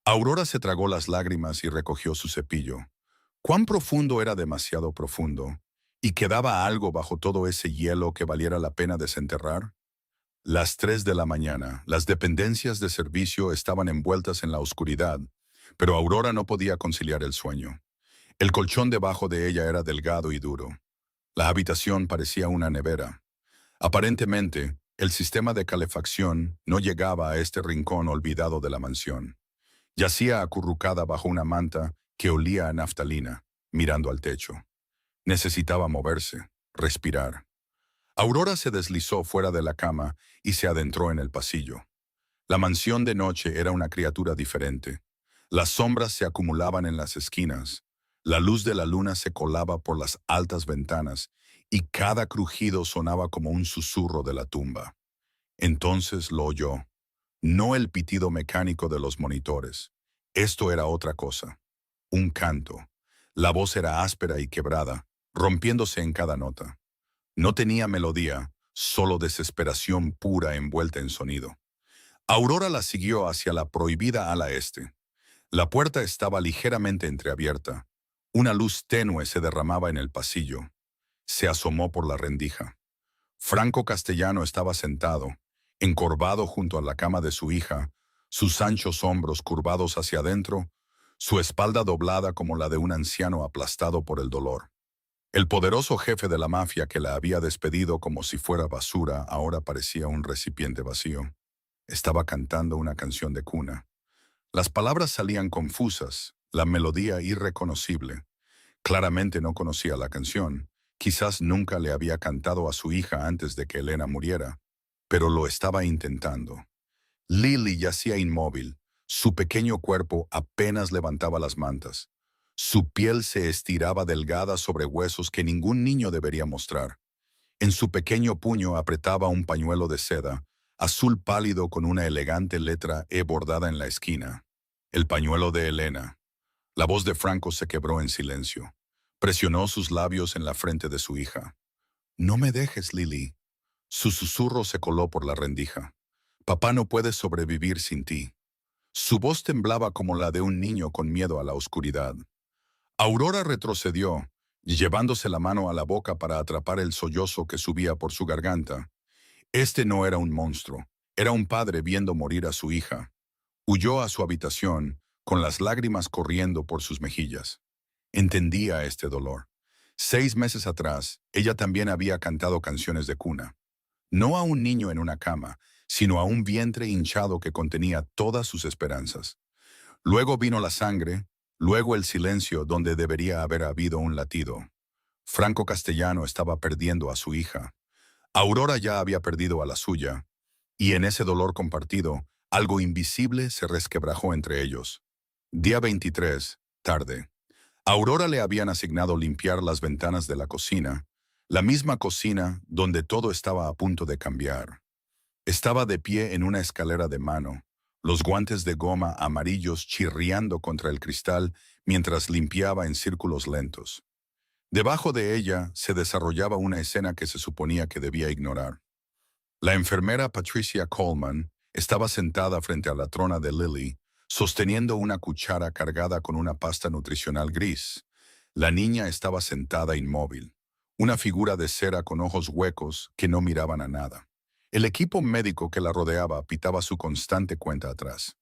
Aurora se tragó las lágrimas y recogió su cepillo. ¿Cuán profundo era demasiado profundo? ¿Y quedaba algo bajo todo ese hielo que valiera la pena desenterrar? Las 3 de la mañana, las dependencias de servicio estaban envueltas en la oscuridad, pero Aurora no podía conciliar el sueño. El colchón debajo de ella era delgado y duro. La habitación parecía una nevera. Aparentemente, el sistema de calefacción no llegaba a este rincón olvidado de la mansión. Yacía acurrucada bajo una manta que olía a naftalina, mirando al techo. Necesitaba moverse, respirar. Aurora se deslizó fuera de la cama y se adentró en el pasillo. La mansión de noche era una criatura diferente. Las sombras se acumulaban en las esquinas. La luz de la luna se colaba por las altas ventanas y cada crujido sonaba como un susurro de la tumba. Entonces lo oyó. No el pitido mecánico de los monitores. Esto era otra cosa. Un canto. La voz era áspera y quebrada, rompiéndose en cada nota. No tenía melodía, solo desesperación pura envuelta en sonido. Aurora la siguió hacia la prohibida ala este. La puerta estaba ligeramente entreabierta. Una luz tenue se derramaba en el pasillo. Se asomó por la rendija. Franco Castellano estaba sentado, encorvado junto a la cama de su hija, sus anchos hombros curvados hacia adentro, su espalda doblada como la de un anciano aplastado por el dolor. El poderoso jefe de la mafia que la había despedido como si fuera basura ahora parecía un recipiente vacío. Estaba cantando una canción de cuna. Las palabras salían confusas, la melodía irreconocible. Claramente no conocía la canción. Quizás nunca le había cantado a su hija antes de que Elena muriera, pero lo estaba intentando. Lily yacía inmóvil. Su pequeño cuerpo apenas levantaba las mantas. Su piel se estiraba delgada sobre huesos que ningún niño debería mostrar. En su pequeño puño apretaba un pañuelo de seda, azul pálido con una elegante letra E bordada en la esquina. El pañuelo de Elena. La voz de Franco se quebró en silencio. Presionó sus labios en la frente de su hija. «No me dejes, Lily». Su susurro se coló por la rendija. «Papá no puede sobrevivir sin ti». Su voz temblaba como la de un niño con miedo a la oscuridad. Aurora retrocedió, llevándose la mano a la boca para atrapar el sollozo que subía por su garganta. Este no era un monstruo, era un padre viendo morir a su hija. Huyó a su habitación, con las lágrimas corriendo por sus mejillas. Entendía este dolor. 6 meses atrás, ella también había cantado canciones de cuna. No a un niño en una cama, sino a un vientre hinchado que contenía todas sus esperanzas. Luego vino la sangre, luego el silencio donde debería haber habido un latido. Franco Castellano estaba perdiendo a su hija. Aurora ya había perdido a la suya, y en ese dolor compartido, algo invisible se resquebrajó entre ellos. Día 23, tarde. Aurora le habían asignado limpiar las ventanas de la cocina, la misma cocina donde todo estaba a punto de cambiar. Estaba de pie en una escalera de mano, los guantes de goma amarillos chirriando contra el cristal mientras limpiaba en círculos lentos. Debajo de ella se desarrollaba una escena que se suponía que debía ignorar. La enfermera Patricia Coleman estaba sentada frente a la trona de Lily, sosteniendo una cuchara cargada con una pasta nutricional gris. La niña estaba sentada inmóvil, una figura de cera con ojos huecos que no miraban a nada. El equipo médico que la rodeaba pitaba su constante cuenta atrás.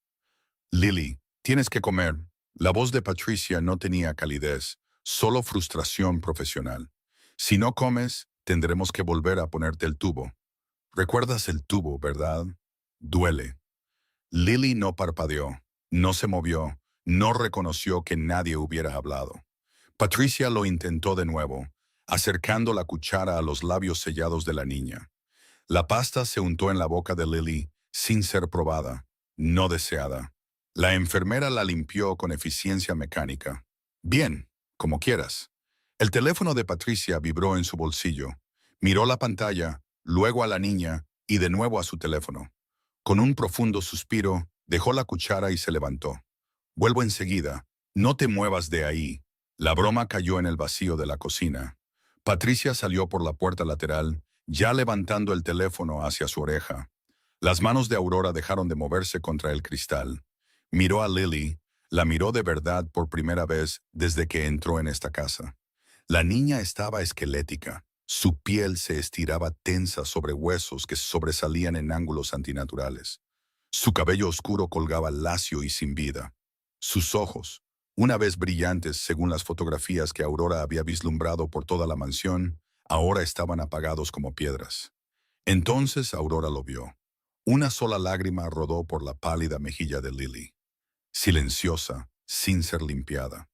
«Lily, tienes que comer». La voz de Patricia no tenía calidez, solo frustración profesional. «Si no comes, tendremos que volver a ponerte el tubo». «Recuerdas el tubo, ¿verdad? Duele». Lily no parpadeó, no se movió, no reconoció que nadie hubiera hablado. Patricia lo intentó de nuevo, acercando la cuchara a los labios sellados de la niña. La pasta se untó en la boca de Lily, sin ser probada, no deseada. La enfermera la limpió con eficiencia mecánica. «Bien, como quieras». El teléfono de Patricia vibró en su bolsillo. Miró la pantalla, luego a la niña y de nuevo a su teléfono. Con un profundo suspiro, dejó la cuchara y se levantó. «Vuelvo enseguida. No te muevas de ahí». La broma cayó en el vacío de la cocina. Patricia salió por la puerta lateral, ya levantando el teléfono hacia su oreja. Las manos de Aurora dejaron de moverse contra el cristal. Miró a Lily, la miró de verdad por primera vez desde que entró en esta casa. La niña estaba esquelética. Su piel se estiraba tensa sobre huesos que sobresalían en ángulos antinaturales. Su cabello oscuro colgaba lacio y sin vida. Sus ojos, una vez brillantes según las fotografías que Aurora había vislumbrado por toda la mansión, ahora estaban apagados como piedras. Entonces Aurora lo vio. Una sola lágrima rodó por la pálida mejilla de Lily. Silenciosa, sin ser limpiada.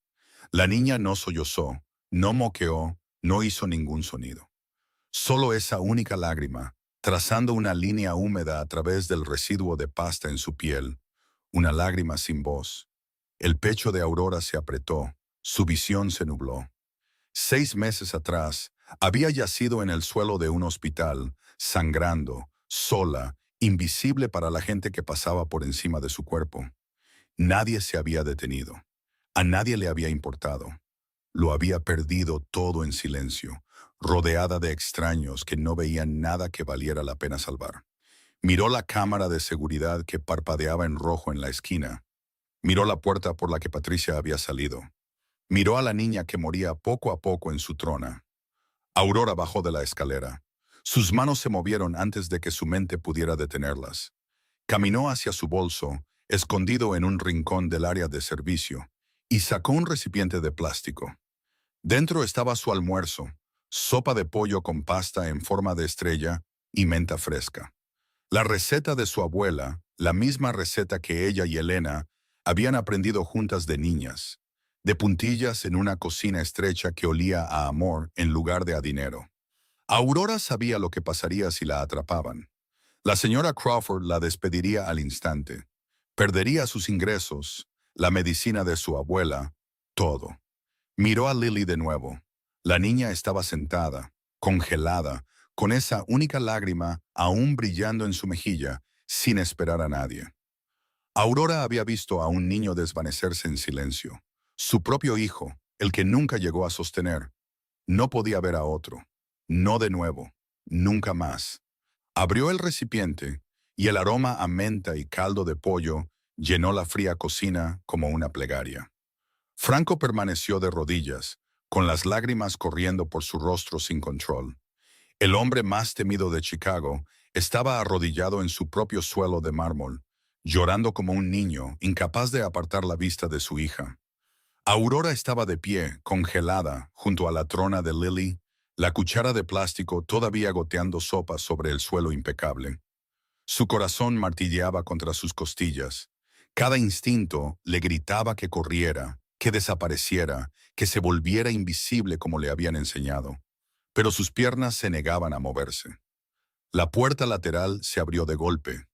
La niña no sollozó, no moqueó, no hizo ningún sonido. Solo esa única lágrima, trazando una línea húmeda a través del residuo de pasta en su piel, una lágrima sin voz. El pecho de Aurora se apretó, su visión se nubló. 6 meses atrás, había yacido en el suelo de un hospital, sangrando, sola, invisible para la gente que pasaba por encima de su cuerpo. Nadie se había detenido. A nadie le había importado. Lo había perdido todo en silencio, rodeada de extraños que no veían nada que valiera la pena salvar. Miró la cámara de seguridad que parpadeaba en rojo en la esquina. Miró la puerta por la que Patricia había salido. Miró a la niña que moría poco a poco en su trona. Aurora bajó de la escalera. Sus manos se movieron antes de que su mente pudiera detenerlas. Caminó hacia su bolso, escondido en un rincón del área de servicio, y sacó un recipiente de plástico. Dentro estaba su almuerzo, sopa de pollo con pasta en forma de estrella y menta fresca. La receta de su abuela, la misma receta que ella y Elena habían aprendido juntas de niñas, de puntillas en una cocina estrecha que olía a amor en lugar de a dinero. Aurora sabía lo que pasaría si la atrapaban. La señora Crawford la despediría al instante. Perdería sus ingresos, la medicina de su abuela, todo. Miró a Lily de nuevo. La niña estaba sentada, congelada, con esa única lágrima aún brillando en su mejilla, sin esperar a nadie. Aurora había visto a un niño desvanecerse en silencio. Su propio hijo, el que nunca llegó a sostener. No podía ver a otro. No de nuevo. Nunca más. Abrió el recipiente y el aroma a menta y caldo de pollo llenó la fría cocina como una plegaria. Franco permaneció de rodillas, con las lágrimas corriendo por su rostro sin control. El hombre más temido de Chicago estaba arrodillado en su propio suelo de mármol, llorando como un niño, incapaz de apartar la vista de su hija. Aurora estaba de pie, congelada, junto a la trona de Lily, la cuchara de plástico todavía goteando sopa sobre el suelo impecable. Su corazón martilleaba contra sus costillas. Cada instinto le gritaba que corriera, que desapareciera, que se volviera invisible como le habían enseñado. Pero sus piernas se negaban a moverse. La puerta lateral se abrió de golpe.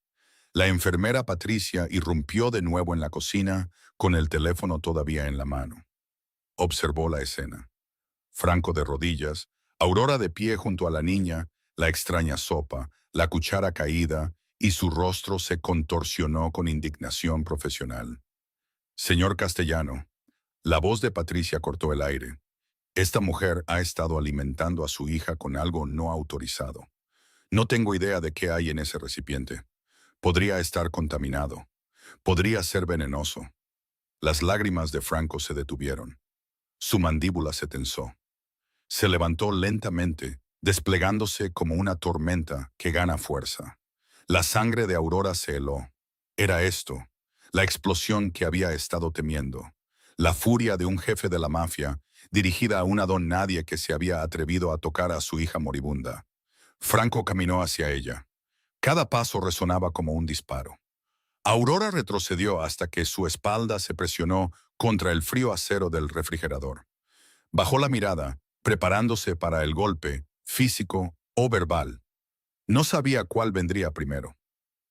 La enfermera Patricia irrumpió de nuevo en la cocina, con el teléfono todavía en la mano. Observó la escena. Franco de rodillas, Aurora de pie junto a la niña, la extraña sopa, la cuchara caída, y su rostro se contorsionó con indignación profesional. Señor Castellano, la voz de Patricia cortó el aire. Esta mujer ha estado alimentando a su hija con algo no autorizado. No tengo idea de qué hay en ese recipiente. Podría estar contaminado. Podría ser venenoso. Las lágrimas de Franco se detuvieron. Su mandíbula se tensó. Se levantó lentamente, desplegándose como una tormenta que gana fuerza. La sangre de Aurora se heló. Era esto, la explosión que había estado temiendo. La furia de un jefe de la mafia, dirigida a una don nadie que se había atrevido a tocar a su hija moribunda. Franco caminó hacia ella. Cada paso resonaba como un disparo. Aurora retrocedió hasta que su espalda se presionó contra el frío acero del refrigerador. Bajó la mirada, preparándose para el golpe, físico o verbal. No sabía cuál vendría primero.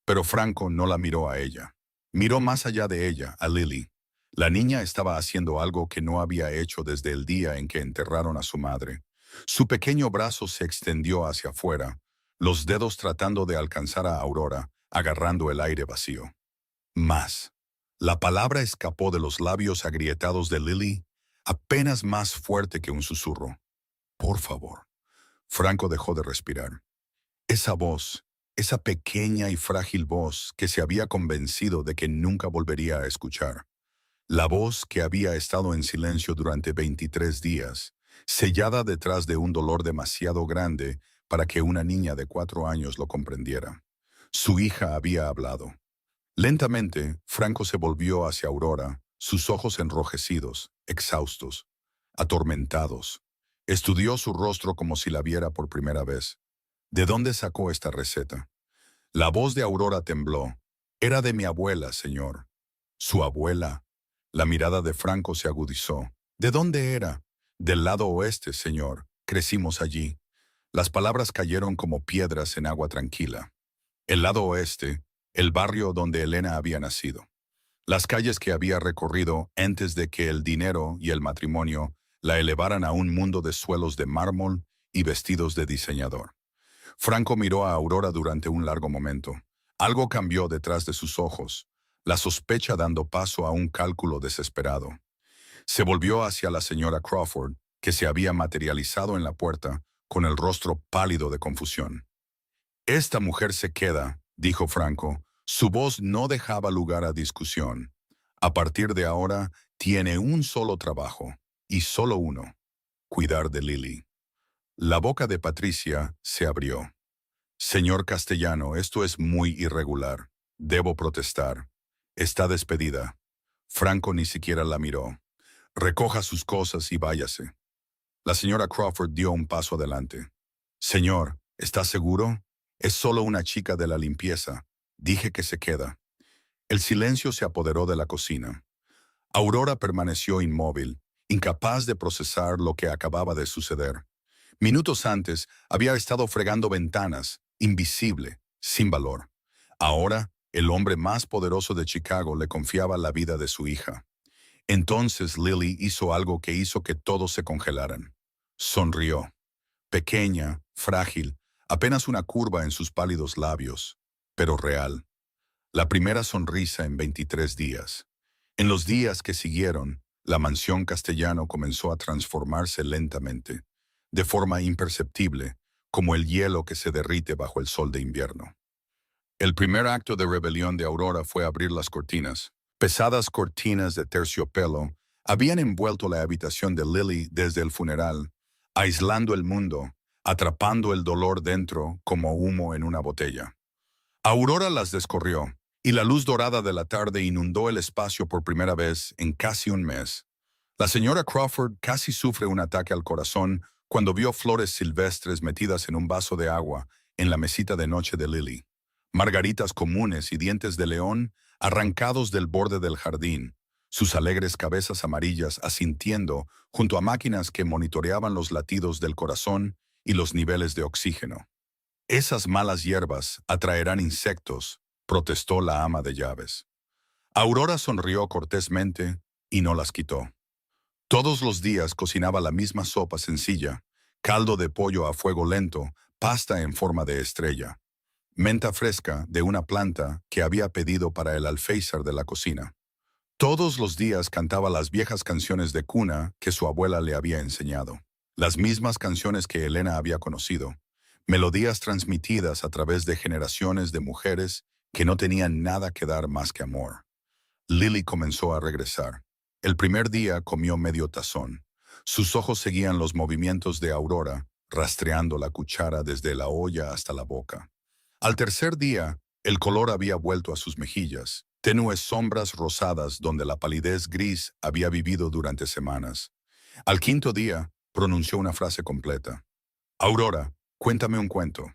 Pero Franco no la miró a ella. Miró más allá de ella, a Lily. La niña estaba haciendo algo que no había hecho desde el día en que enterraron a su madre. Su pequeño brazo se extendió hacia afuera, los dedos tratando de alcanzar a Aurora, agarrando el aire vacío. Más. La palabra escapó de los labios agrietados de Lily, apenas más fuerte que un susurro. Por favor. Franco dejó de respirar. Esa voz, esa pequeña y frágil voz que se había convencido de que nunca volvería a escuchar. La voz que había estado en silencio durante 23 días, sellada detrás de un dolor demasiado grande para que una niña de 4 años lo comprendiera. Su hija había hablado. Lentamente, Franco se volvió hacia Aurora, sus ojos enrojecidos, exhaustos, atormentados. Estudió su rostro como si la viera por primera vez. ¿De dónde sacó esta receta? La voz de Aurora tembló. Era de mi abuela, señor. ¿Su abuela? La mirada de Franco se agudizó. ¿De dónde era? Del lado oeste, señor. Crecimos allí. Las palabras cayeron como piedras en agua tranquila. El lado oeste, el barrio donde Elena había nacido. Las calles que había recorrido antes de que el dinero y el matrimonio la elevaran a un mundo de suelos de mármol y vestidos de diseñador. Franco miró a Aurora durante un largo momento. Algo cambió detrás de sus ojos, la sospecha dando paso a un cálculo desesperado. Se volvió hacia la señora Crawford, que se había materializado en la puerta, con el rostro pálido de confusión. Esta mujer se queda, dijo Franco. Su voz no dejaba lugar a discusión. A partir de ahora, tiene un solo trabajo, y solo uno: cuidar de Lily. La boca de Patricia se abrió. Señor Castellano, esto es muy irregular. Debo protestar. Está despedida. Franco ni siquiera la miró. Recoja sus cosas y váyase. La señora Crawford dio un paso adelante. Señor, ¿está seguro? Es solo una chica de la limpieza. Dije que se queda. El silencio se apoderó de la cocina. Aurora permaneció inmóvil, incapaz de procesar lo que acababa de suceder. Minutos antes había estado fregando ventanas, invisible, sin valor. Ahora, el hombre más poderoso de Chicago le confiaba la vida de su hija. Entonces Lily hizo algo que hizo que todos se congelaran. Sonrió. Pequeña, frágil, apenas una curva en sus pálidos labios, pero real. La primera sonrisa en 23 días. En los días que siguieron, la mansión Castellano comenzó a transformarse lentamente, de forma imperceptible, como el hielo que se derrite bajo el sol de invierno. El primer acto de rebelión de Aurora fue abrir las cortinas. Pesadas cortinas de terciopelo habían envuelto la habitación de Lily desde el funeral, aislando el mundo, atrapando el dolor dentro como humo en una botella. Aurora las descorrió, y la luz dorada de la tarde inundó el espacio por primera vez en casi un mes. La señora Crawford casi sufre un ataque al corazón cuando vio flores silvestres metidas en un vaso de agua en la mesita de noche de Lily. Margaritas comunes y dientes de león arrancados del borde del jardín, sus alegres cabezas amarillas asintiendo junto a máquinas que monitoreaban los latidos del corazón y los niveles de oxígeno. Esas malas hierbas atraerán insectos, protestó la ama de llaves. Aurora sonrió cortésmente y no las quitó. Todos los días cocinaba la misma sopa sencilla, caldo de pollo a fuego lento, pasta en forma de estrella, menta fresca de una planta que había pedido para el alféizar de la cocina. Todos los días cantaba las viejas canciones de cuna que su abuela le había enseñado, las mismas canciones que Elena había conocido, melodías transmitidas a través de generaciones de mujeres que no tenían nada que dar más que amor. Lily comenzó a regresar. El primer día comió medio tazón. Sus ojos seguían los movimientos de Aurora, rastreando la cuchara desde la olla hasta la boca. Al tercer día, el color había vuelto a sus mejillas, tenues sombras rosadas donde la palidez gris había vivido durante semanas. Al quinto día, pronunció una frase completa. Aurora, cuéntame un cuento.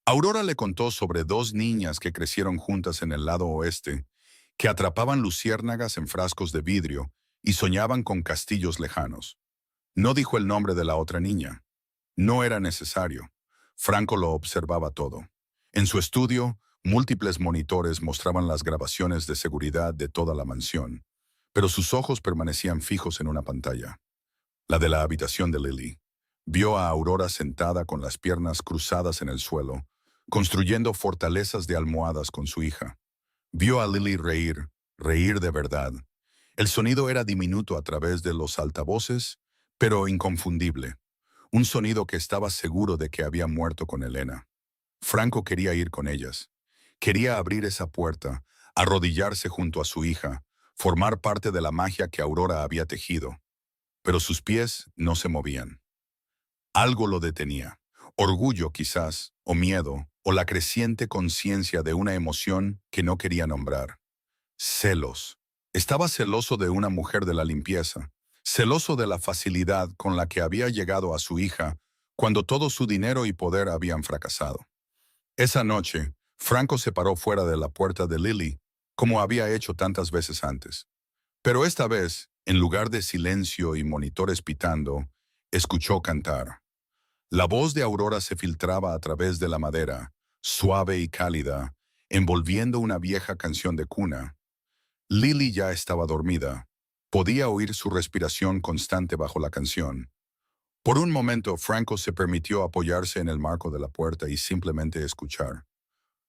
Aurora le contó sobre dos niñas que crecieron juntas en el lado oeste, que atrapaban luciérnagas en frascos de vidrio y soñaban con castillos lejanos. No dijo el nombre de la otra niña. No era necesario. Franco lo observaba todo. En su estudio, múltiples monitores mostraban las grabaciones de seguridad de toda la mansión, pero sus ojos permanecían fijos en una pantalla, la de la habitación de Lily. Vio a Aurora sentada con las piernas cruzadas en el suelo, construyendo fortalezas de almohadas con su hija. Vio a Lily reír, reír de verdad. El sonido era diminuto a través de los altavoces, pero inconfundible. Un sonido que estaba seguro de que había muerto con Elena. Franco quería ir con ellas. Quería abrir esa puerta, arrodillarse junto a su hija, formar parte de la magia que Aurora había tejido. Pero sus pies no se movían. Algo lo detenía. Orgullo quizás, o miedo, o la creciente conciencia de una emoción que no quería nombrar. Celos. Estaba celoso de una mujer de la limpieza, celoso de la facilidad con la que había llegado a su hija cuando todo su dinero y poder habían fracasado. Esa noche, Franco se paró fuera de la puerta de Lily, como había hecho tantas veces antes. Pero esta vez, en lugar de silencio y monitores pitando, escuchó cantar. La voz de Aurora se filtraba a través de la madera, suave y cálida, envolviendo una vieja canción de cuna. Lily ya estaba dormida. Podía oír su respiración constante bajo la canción. Por un momento, Franco se permitió apoyarse en el marco de la puerta y simplemente escuchar.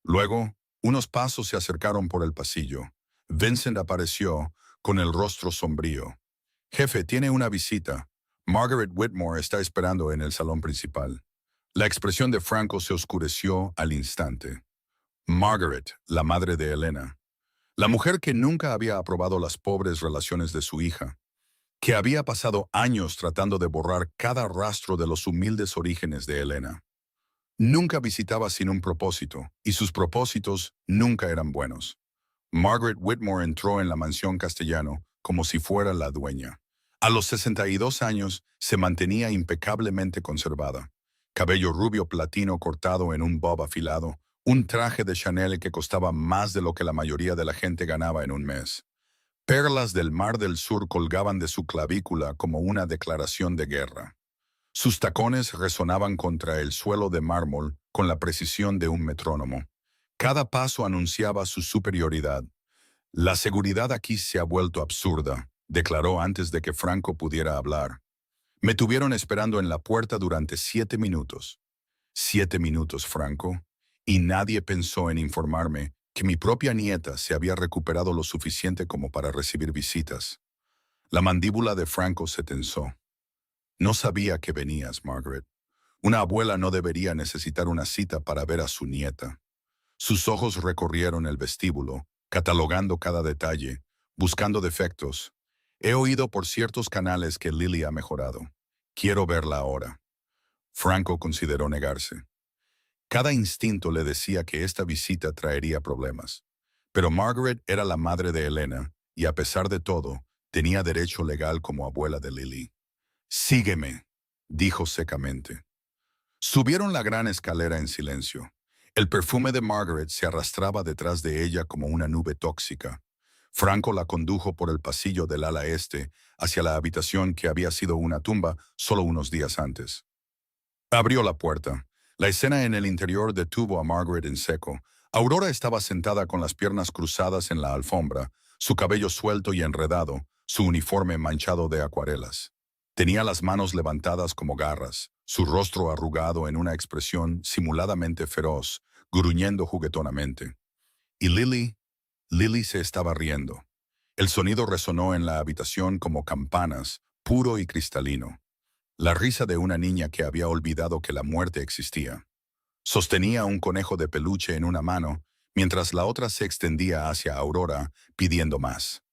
Luego, unos pasos se acercaron por el pasillo. Vincent apareció, con el rostro sombrío. Jefe, tiene una visita. Margaret Whitmore está esperando en el salón principal. La expresión de Franco se oscureció al instante. Margaret, la madre de Elena. La mujer que nunca había aprobado las pobres relaciones de su hija, que había pasado años tratando de borrar cada rastro de los humildes orígenes de Elena. Nunca visitaba sin un propósito, y sus propósitos nunca eran buenos. Margaret Whitmore entró en la mansión Castellano como si fuera la dueña. A los 62 años se mantenía impecablemente conservada. Cabello rubio platino cortado en un bob afilado, un traje de Chanel que costaba más de lo que la mayoría de la gente ganaba en un mes. Perlas del Mar del Sur colgaban de su clavícula como una declaración de guerra. Sus tacones resonaban contra el suelo de mármol con la precisión de un metrónomo. Cada paso anunciaba su superioridad. La seguridad aquí se ha vuelto absurda, declaró antes de que Franco pudiera hablar. Me tuvieron esperando en la puerta durante 7 minutos. 7 minutos, Franco, y nadie pensó en informarme que mi propia nieta se había recuperado lo suficiente como para recibir visitas. La mandíbula de Franco se tensó. No sabía que venías, Margaret. Una abuela no debería necesitar una cita para ver a su nieta. Sus ojos recorrieron el vestíbulo, catalogando cada detalle, buscando defectos. He oído por ciertos canales que Lily ha mejorado. Quiero verla ahora. Franco consideró negarse. Cada instinto le decía que esta visita traería problemas. Pero Margaret era la madre de Elena, y a pesar de todo, tenía derecho legal como abuela de Lily. «Sígueme», dijo secamente. Subieron la gran escalera en silencio. El perfume de Margaret se arrastraba detrás de ella como una nube tóxica. Franco la condujo por el pasillo del ala este hacia la habitación que había sido una tumba solo unos días antes. Abrió la puerta. La escena en el interior detuvo a Margaret en seco. Aurora estaba sentada con las piernas cruzadas en la alfombra, su cabello suelto y enredado, su uniforme manchado de acuarelas. Tenía las manos levantadas como garras, su rostro arrugado en una expresión simuladamente feroz, gruñendo juguetonamente. Y Lily se estaba riendo. El sonido resonó en la habitación como campanas, puro y cristalino. La risa de una niña que había olvidado que la muerte existía. Sostenía un conejo de peluche en una mano, mientras la otra se extendía hacia Aurora, pidiendo más.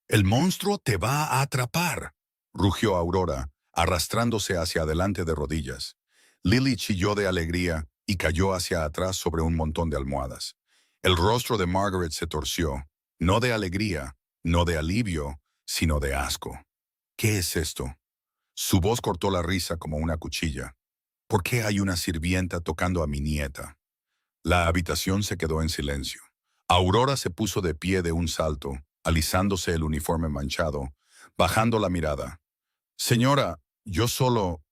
«El monstruo te va a atrapar», rugió Aurora, arrastrándose hacia adelante de rodillas. Lily chilló de alegría y cayó hacia atrás sobre un montón de almohadas. El rostro de Margaret se torció, no de alegría, no de alivio, sino de asco. «¿Qué es esto?». Su voz cortó la risa como una cuchilla. «¿Por qué hay una sirvienta tocando a mi nieta?». La habitación se quedó en silencio. Aurora se puso de pie de un salto, alisándose el uniforme manchado, bajando la mirada. «Señora, yo solo...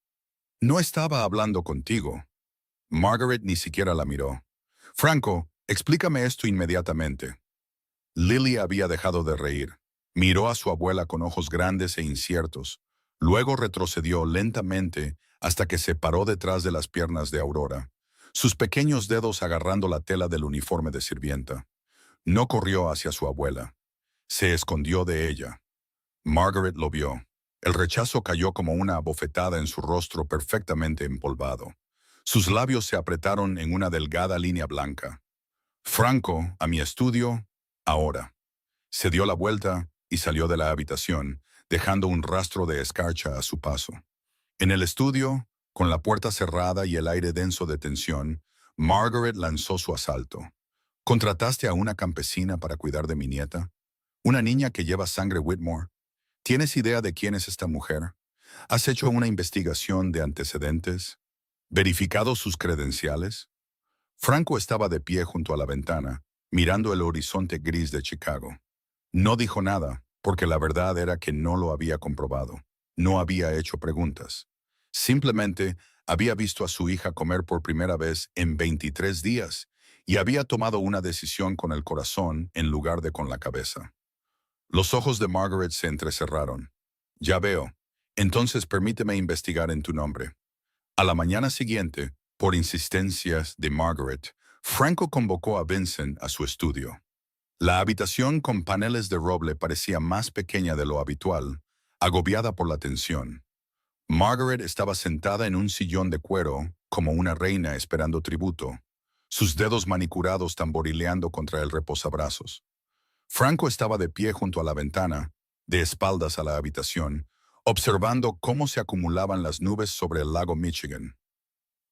no estaba hablando contigo». Margaret ni siquiera la miró. «Franco, explícame esto inmediatamente». Lily había dejado de reír. Miró a su abuela con ojos grandes e inciertos. Luego retrocedió lentamente hasta que se paró detrás de las piernas de Aurora, sus pequeños dedos agarrando la tela del uniforme de sirvienta. No corrió hacia su abuela. Se escondió de ella. Margaret lo vio. El rechazo cayó como una bofetada en su rostro perfectamente empolvado. Sus labios se apretaron en una delgada línea blanca. «Franco, a mi estudio, ahora». Se dio la vuelta y salió de la habitación, dejando un rastro de escarcha a su paso. En el estudio, con la puerta cerrada y el aire denso de tensión, Margaret lanzó su asalto. «¿Contrataste a una campesina para cuidar de mi nieta? ¿Una niña que lleva sangre Whitmore? ¿Tienes idea de quién es esta mujer? ¿Has hecho una investigación de antecedentes? ¿Verificado sus credenciales?». Franco estaba de pie junto a la ventana, mirando el horizonte gris de Chicago. No dijo nada, porque la verdad era que no lo había comprobado. No había hecho preguntas. Simplemente había visto a su hija comer por primera vez en 23 días y había tomado una decisión con el corazón en lugar de con la cabeza. Los ojos de Margaret se entrecerraron. «Ya veo. Entonces permíteme investigar en tu nombre». A la mañana siguiente, por insistencias de Margaret, Franco convocó a Vincent a su estudio. La habitación con paneles de roble parecía más pequeña de lo habitual, agobiada por la tensión. Margaret estaba sentada en un sillón de cuero, como una reina esperando tributo, sus dedos manicurados tamborileando contra el reposabrazos. Franco estaba de pie junto a la ventana, de espaldas a la habitación, observando cómo se acumulaban las nubes sobre el lago Michigan.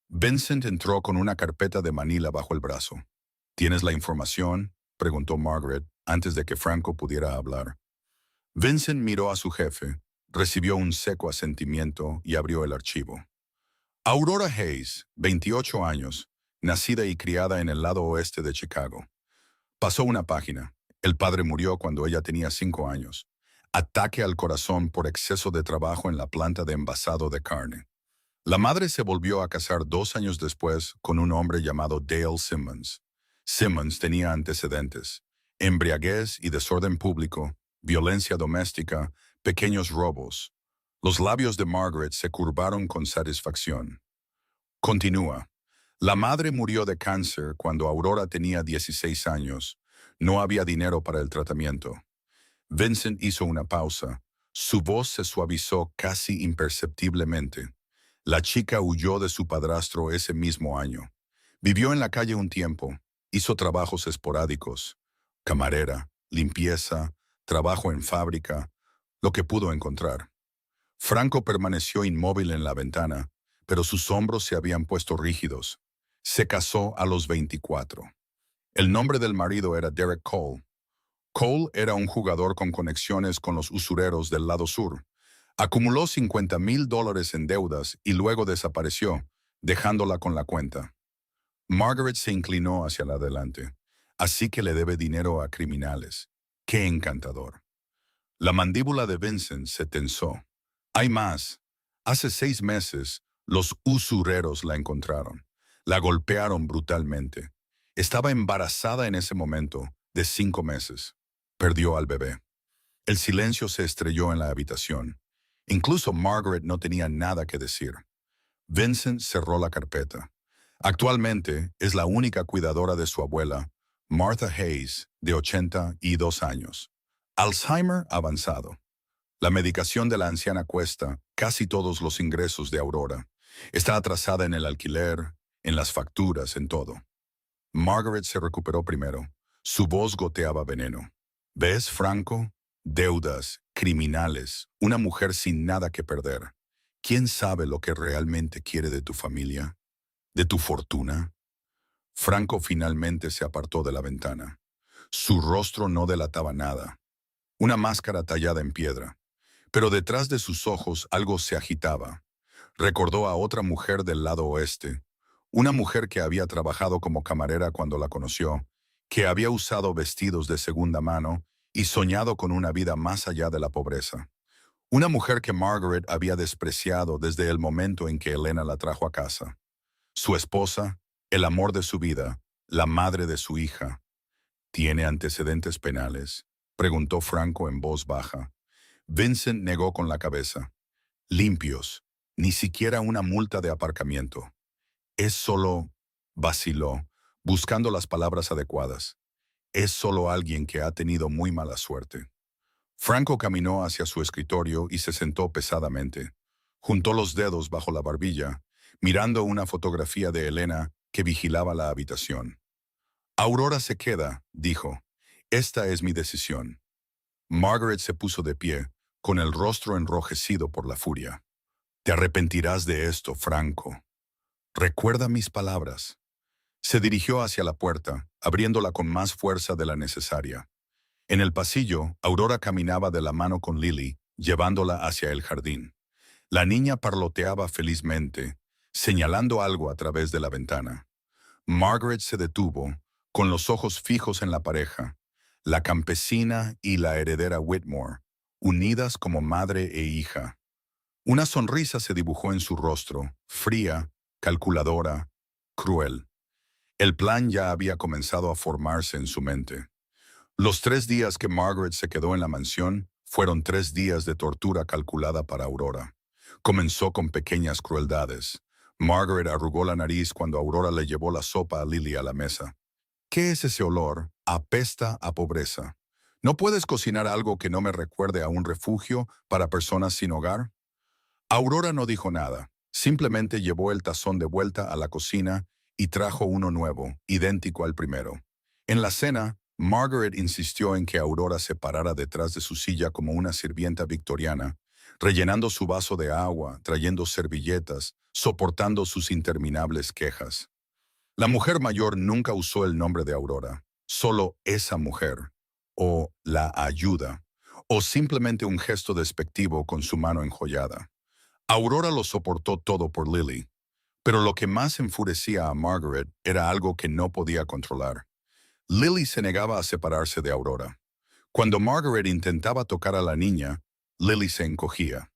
Vincent entró con una carpeta de Manila bajo el brazo. ¿Tienes la información?, preguntó Margaret antes de que Franco pudiera hablar. Vincent miró a su jefe, recibió un seco asentimiento y abrió el archivo. Aurora Hayes, 28 años, nacida y criada en el lado oeste de Chicago. Pasó una página. El padre murió cuando ella tenía 5 años. Ataque al corazón por exceso de trabajo en la planta de envasado de carne. La madre se volvió a casar 2 años después con un hombre llamado Dale Simmons. Simmons tenía antecedentes: embriaguez y desorden público, violencia doméstica, pequeños robos. Los labios de Margaret se curvaron con satisfacción. Continúa. La madre murió de cáncer cuando Aurora tenía 16 años. No había dinero para el tratamiento. Vincent hizo una pausa. Su voz se suavizó casi imperceptiblemente. La chica huyó de su padrastro ese mismo año. Vivió en la calle un tiempo. Hizo trabajos esporádicos: camarera, limpieza, trabajo en fábrica, lo que pudo encontrar. Franco permaneció inmóvil en la ventana, pero sus hombros se habían puesto rígidos. Se casó a los 24. El nombre del marido era Derek Cole. Cole era un jugador con conexiones con los usureros del lado sur. Acumuló $50,000 en deudas y luego desapareció, dejándola con la cuenta. Margaret se inclinó hacia la adelante. Así que le debe dinero a criminales. ¡Qué encantador! La mandíbula de Vincent se tensó. Hay más. Hace 6 meses, los usureros la encontraron. La golpearon brutalmente. Estaba embarazada en ese momento, de 5 meses. Perdió al bebé. El silencio se estrelló en la habitación. Incluso Margaret no tenía nada que decir. Vincent cerró la carpeta. Actualmente es la única cuidadora de su abuela, Martha Hayes, de 82 años. Alzheimer avanzado. La medicación de la anciana cuesta casi todos los ingresos de Aurora. Está atrasada en el alquiler, en las facturas, en todo. Margaret se recuperó primero. Su voz goteaba veneno. ¿Ves, Franco? Deudas, criminales, una mujer sin nada que perder. ¿Quién sabe lo que realmente quiere de tu familia? ¿De tu fortuna? Franco finalmente se apartó de la ventana. Su rostro no delataba nada. Una máscara tallada en piedra. Pero detrás de sus ojos algo se agitaba. Recordó a otra mujer del lado oeste, una mujer que había trabajado como camarera cuando la conoció, que había usado vestidos de segunda mano y soñado con una vida más allá de la pobreza. Una mujer que Margaret había despreciado desde el momento en que Elena la trajo a casa. Su esposa, el amor de su vida, la madre de su hija. ¿Tiene antecedentes penales?, preguntó Franco en voz baja. Vincent negó con la cabeza. Limpios, ni siquiera una multa de aparcamiento. Es solo, vaciló, buscando las palabras adecuadas. Es solo alguien que ha tenido muy mala suerte. Franco caminó hacia su escritorio y se sentó pesadamente. Juntó los dedos bajo la barbilla, mirando una fotografía de Elena que vigilaba la habitación. Aurora se queda, dijo. Esta es mi decisión. Margaret se puso de pie, con el rostro enrojecido por la furia. Te arrepentirás de esto, Franco. Recuerda mis palabras. Se dirigió hacia la puerta, abriéndola con más fuerza de la necesaria. En el pasillo, Aurora caminaba de la mano con Lily, llevándola hacia el jardín. La niña parloteaba felizmente, señalando algo a través de la ventana. Margaret se detuvo, con los ojos fijos en la pareja, la campesina y la heredera Whitmore, unidas como madre e hija. Una sonrisa se dibujó en su rostro, fría, calculadora, cruel. El plan ya había comenzado a formarse en su mente. Los 3 días que Margaret se quedó en la mansión fueron 3 días de tortura calculada para Aurora. Comenzó con pequeñas crueldades. Margaret arrugó la nariz cuando Aurora le llevó la sopa a Lily a la mesa. ¿Qué es ese olor? Apesta a pobreza. ¿No puedes cocinar algo que no me recuerde a un refugio para personas sin hogar? Aurora no dijo nada, simplemente llevó el tazón de vuelta a la cocina y trajo uno nuevo, idéntico al primero. En la cena, Margaret insistió en que Aurora se parara detrás de su silla como una sirvienta victoriana, rellenando su vaso de agua, trayendo servilletas, soportando sus interminables quejas. La mujer mayor nunca usó el nombre de Aurora, solo esa mujer, o la ayuda, o simplemente un gesto despectivo con su mano enjollada. Aurora lo soportó todo por Lily, pero lo que más enfurecía a Margaret era algo que no podía controlar. Lily se negaba a separarse de Aurora. Cuando Margaret intentaba tocar a la niña, Lily se encogía.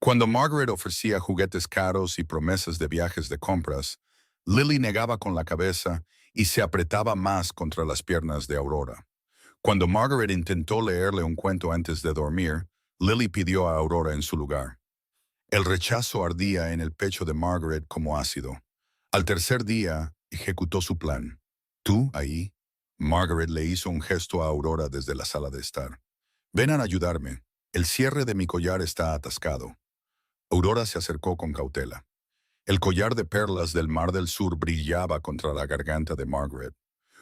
Cuando Margaret ofrecía juguetes caros y promesas de viajes de compras, Lily negaba con la cabeza y se apretaba más contra las piernas de Aurora. Cuando Margaret intentó leerle un cuento antes de dormir, Lily pidió a Aurora en su lugar. El rechazo ardía en el pecho de Margaret como ácido. Al tercer día, ejecutó su plan. ¿Tú, ahí? Margaret le hizo un gesto a Aurora desde la sala de estar. Ven a ayudarme. El cierre de mi collar está atascado. Aurora se acercó con cautela. El collar de perlas del Mar del Sur brillaba contra la garganta de Margaret.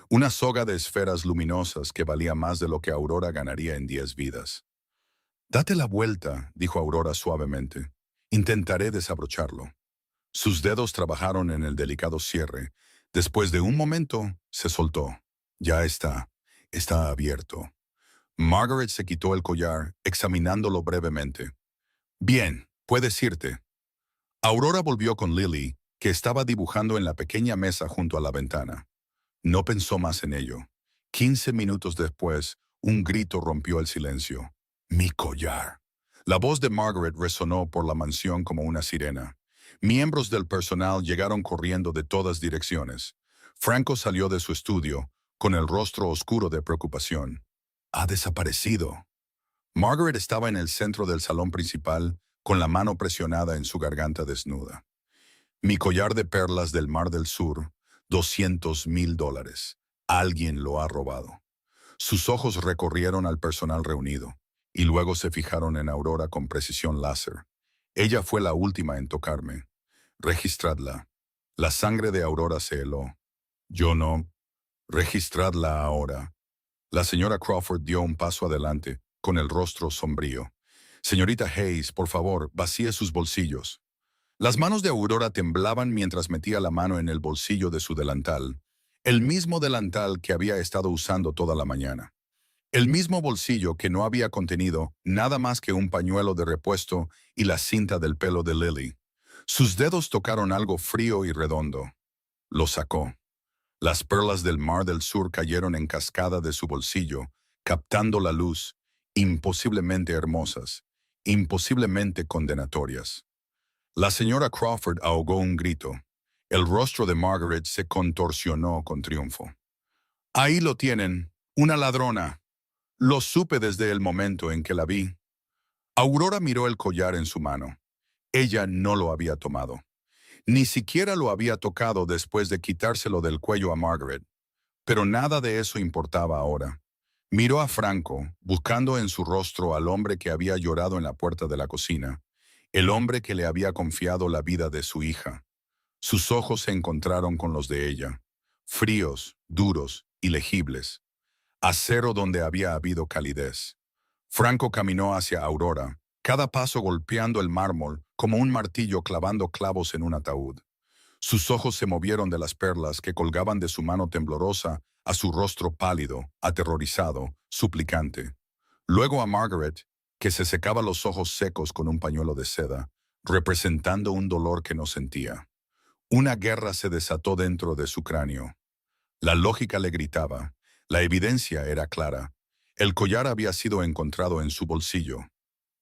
Una soga de esferas luminosas que valía más de lo que Aurora ganaría en 10 vidas. Date la vuelta, dijo Aurora suavemente. Intentaré desabrocharlo. Sus dedos trabajaron en el delicado cierre. Después de un momento, se soltó. Ya está. Está abierto. Margaret se quitó el collar, examinándolo brevemente. Bien, puedes irte. Aurora volvió con Lily, que estaba dibujando en la pequeña mesa junto a la ventana. No pensó más en ello. 15 minutos después, un grito rompió el silencio. ¡Mi collar! La voz de Margaret resonó por la mansión como una sirena. Miembros del personal llegaron corriendo de todas direcciones. Franco salió de su estudio, con el rostro oscuro de preocupación. Ha desaparecido. Margaret estaba en el centro del salón principal, con la mano presionada en su garganta desnuda. Mi collar de perlas del Mar del Sur, $200,000. Alguien lo ha robado. Sus ojos recorrieron al personal reunido, y luego se fijaron en Aurora con precisión láser. Ella fue la última en tocarme. Registradla. La sangre de Aurora se heló. Yo no. Registradla ahora. La señora Crawford dio un paso adelante, con el rostro sombrío. Señorita Hayes, por favor, vacíe sus bolsillos. Las manos de Aurora temblaban mientras metía la mano en el bolsillo de su delantal, el mismo delantal que había estado usando toda la mañana. El mismo bolsillo que no había contenido nada más que un pañuelo de repuesto y la cinta del pelo de Lily. Sus dedos tocaron algo frío y redondo. Lo sacó. Las perlas del Mar del Sur cayeron en cascada de su bolsillo, captando la luz, imposiblemente hermosas, imposiblemente condenatorias. La señora Crawford ahogó un grito. El rostro de Margaret se contorsionó con triunfo. Ahí lo tienen, una ladrona. Lo supe desde el momento en que la vi. Aurora miró el collar en su mano. Ella no lo había tomado. Ni siquiera lo había tocado después de quitárselo del cuello a Margaret. Pero nada de eso importaba ahora. Miró a Franco, buscando en su rostro al hombre que había llorado en la puerta de la cocina, el hombre que le había confiado la vida de su hija. Sus ojos se encontraron con los de ella, fríos, duros, ilegibles. Acero donde había habido calidez. Franco caminó hacia Aurora, cada paso golpeando el mármol como un martillo clavando clavos en un ataúd. Sus ojos se movieron de las perlas que colgaban de su mano temblorosa a su rostro pálido, aterrorizado, suplicante. Luego a Margaret, que se secaba los ojos secos con un pañuelo de seda, representando un dolor que no sentía. Una guerra se desató dentro de su cráneo. La lógica le gritaba. La evidencia era clara. El collar había sido encontrado en su bolsillo.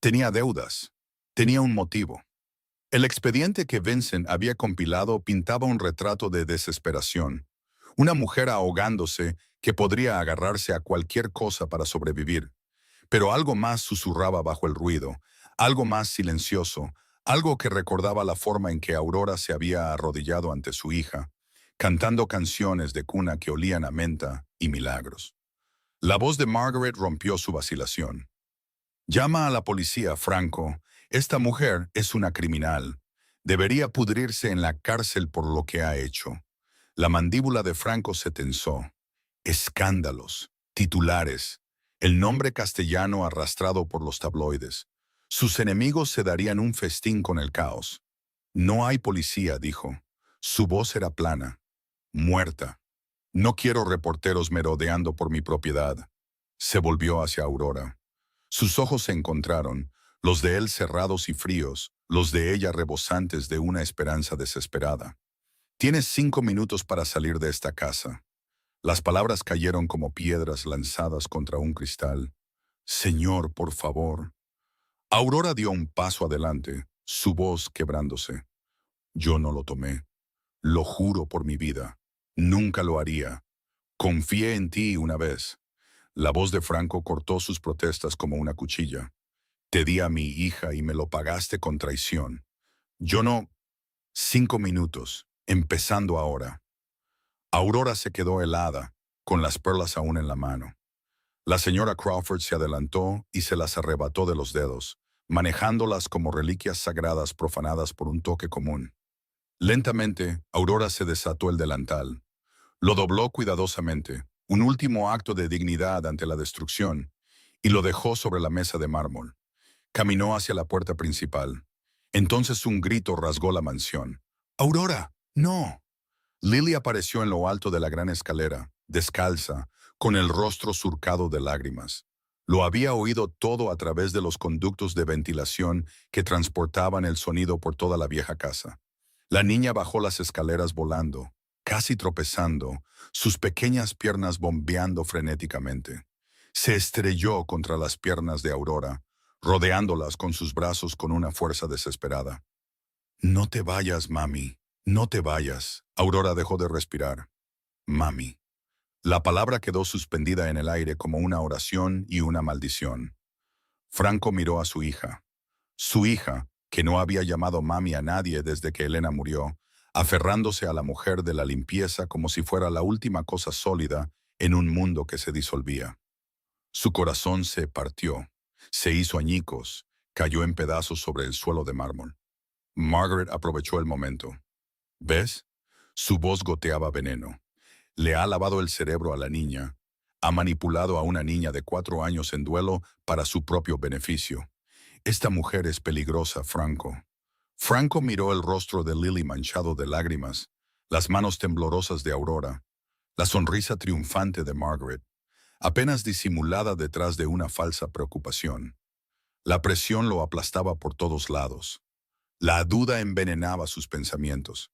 Tenía deudas. Tenía un motivo. El expediente que Vincent había compilado pintaba un retrato de desesperación. Una mujer ahogándose que podría agarrarse a cualquier cosa para sobrevivir. Pero algo más susurraba bajo el ruido, algo más silencioso, algo que recordaba la forma en que Aurora se había arrodillado ante su hija, cantando canciones de cuna que olían a menta y milagros. La voz de Margaret rompió su vacilación. Llama a la policía, Franco. Esta mujer es una criminal. Debería pudrirse en la cárcel por lo que ha hecho. La mandíbula de Franco se tensó. Escándalos, titulares, el nombre castellano arrastrado por los tabloides. Sus enemigos se darían un festín con el caos. No hay policía, dijo. Su voz era plana. Muerta. No quiero reporteros merodeando por mi propiedad. Se volvió hacia Aurora. Sus ojos se encontraron, los de él cerrados y fríos, los de ella rebosantes de una esperanza desesperada. Tienes 5 minutos para salir de esta casa. Las palabras cayeron como piedras lanzadas contra un cristal. Señor, por favor. Aurora dio un paso adelante, su voz quebrándose. Yo no lo tomé. Lo juro por mi vida. Nunca lo haría. Confié en ti una vez. La voz de Franco cortó sus protestas como una cuchilla. Te di a mi hija y me lo pagaste con traición. Yo no... 5 minutos, empezando ahora. Aurora se quedó helada, con las perlas aún en la mano. La señora Crawford se adelantó y se las arrebató de los dedos, manejándolas como reliquias sagradas profanadas por un toque común. Lentamente, Aurora se desató el delantal. Lo dobló cuidadosamente, un último acto de dignidad ante la destrucción, y lo dejó sobre la mesa de mármol. Caminó hacia la puerta principal. Entonces un grito rasgó la mansión. ¡Aurora! ¡No! Lily apareció en lo alto de la gran escalera, descalza, con el rostro surcado de lágrimas. Lo había oído todo a través de los conductos de ventilación que transportaban el sonido por toda la vieja casa. La niña bajó las escaleras volando, casi tropezando, sus pequeñas piernas bombeando frenéticamente. Se estrelló contra las piernas de Aurora, rodeándolas con sus brazos con una fuerza desesperada. No te vayas, mami, no te vayas. Aurora dejó de respirar. Mami. La palabra quedó suspendida en el aire como una oración y una maldición. Franco miró a su hija. Su hija, que no había llamado mami a nadie desde que Elena murió, aferrándose a la mujer de la limpieza como si fuera la última cosa sólida en un mundo que se disolvía. Su corazón se partió, se hizo añicos, cayó en pedazos sobre el suelo de mármol. Margaret aprovechó el momento. ¿Ves? Su voz goteaba veneno. Le ha lavado el cerebro a la niña. Ha manipulado a una niña de 4 años en duelo para su propio beneficio. Esta mujer es peligrosa, Franco. Franco miró el rostro de Lily manchado de lágrimas, las manos temblorosas de Aurora, la sonrisa triunfante de Margaret, apenas disimulada detrás de una falsa preocupación. La presión lo aplastaba por todos lados. La duda envenenaba sus pensamientos.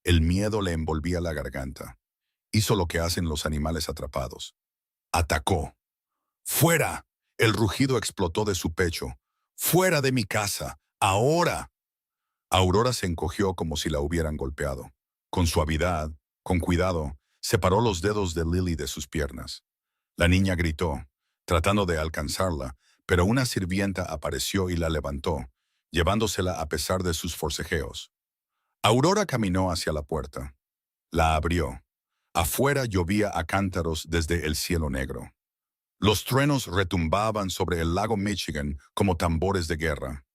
El miedo le envolvía la garganta. Hizo lo que hacen los animales atrapados. Atacó. ¡Fuera! El rugido explotó de su pecho. ¡Fuera de mi casa! ¡Ahora! Aurora se encogió como si la hubieran golpeado. Con suavidad, con cuidado, separó los dedos de Lily de sus piernas. La niña gritó, tratando de alcanzarla, pero una sirvienta apareció y la levantó, llevándosela a pesar de sus forcejeos. Aurora caminó hacia la puerta. La abrió. Afuera llovía a cántaros desde el cielo negro. Los truenos retumbaban sobre el lago Michigan como tambores de guerra.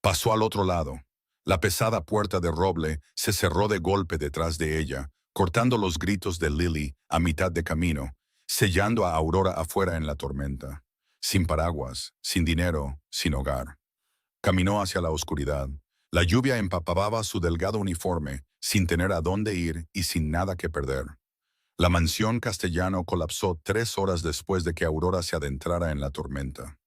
Pasó al otro lado. La pesada puerta de roble se cerró de golpe detrás de ella, cortando los gritos de Lily a mitad de camino, sellando a Aurora afuera en la tormenta. Sin paraguas, sin dinero, sin hogar. Caminó hacia la oscuridad. La lluvia empapaba su delgado uniforme, sin tener a dónde ir y sin nada que perder. La mansión Castellano colapsó 3 horas después de que Aurora se adentrara en la tormenta.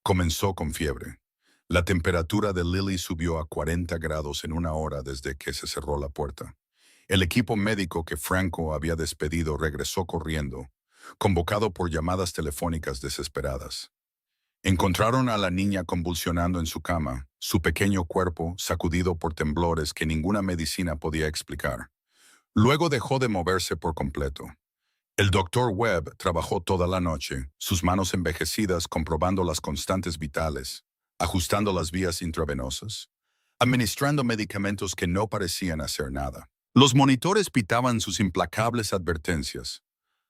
Comenzó con fiebre. La temperatura de Lily subió a 40 grados en 1 hora desde que se cerró la puerta. El equipo médico que Franco había despedido regresó corriendo, convocado por llamadas telefónicas desesperadas. Encontraron a la niña convulsionando en su cama, su pequeño cuerpo sacudido por temblores que ninguna medicina podía explicar. Luego dejó de moverse por completo. El doctor Webb trabajó toda la noche, sus manos envejecidas comprobando las constantes vitales, ajustando las vías intravenosas, administrando medicamentos que no parecían hacer nada. Los monitores pitaban sus implacables advertencias.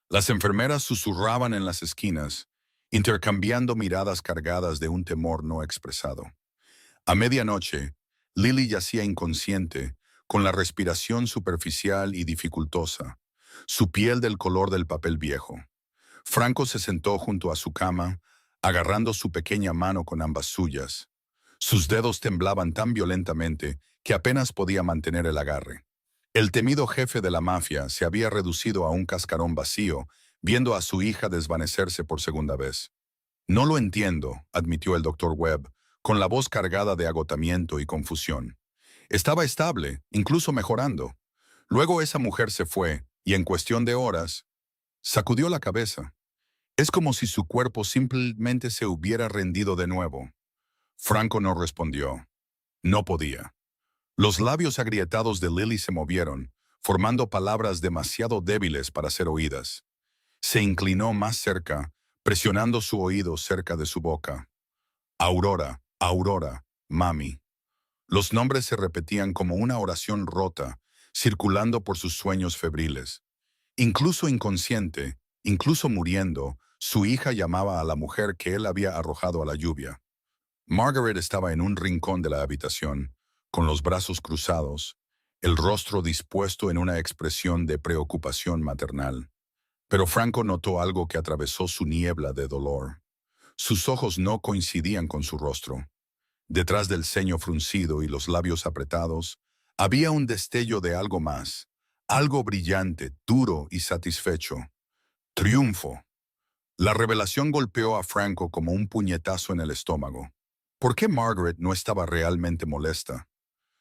Las enfermeras susurraban en las esquinas, intercambiando miradas cargadas de un temor no expresado. A medianoche, Lily yacía inconsciente, con la respiración superficial y dificultosa, su piel del color del papel viejo. Franco se sentó junto a su cama, agarrando su pequeña mano con ambas suyas. Sus dedos temblaban tan violentamente que apenas podía mantener el agarre. El temido jefe de la mafia se había reducido a un cascarón vacío, viendo a su hija desvanecerse por segunda vez. No lo entiendo, admitió el doctor Webb, con la voz cargada de agotamiento y confusión. Estaba estable, incluso mejorando. Luego esa mujer se fue, y en cuestión de horas, sacudió la cabeza. Es como si su cuerpo simplemente se hubiera rendido de nuevo. Franco no respondió. No podía. Los labios agrietados de Lily se movieron, formando palabras demasiado débiles para ser oídas. Se inclinó más cerca, presionando su oído cerca de su boca. Aurora, Aurora, mami. Los nombres se repetían como una oración rota, circulando por sus sueños febriles. Incluso inconsciente, incluso muriendo, su hija llamaba a la mujer que él había arrojado a la lluvia. Margaret estaba en un rincón de la habitación, con los brazos cruzados, el rostro dispuesto en una expresión de preocupación maternal. Pero Franco notó algo que atravesó su niebla de dolor. Sus ojos no coincidían con su rostro. Detrás del ceño fruncido y los labios apretados, había un destello de algo más, algo brillante, duro y satisfecho. Triunfo. La revelación golpeó a Franco como un puñetazo en el estómago. ¿Por qué Margaret no estaba realmente molesta?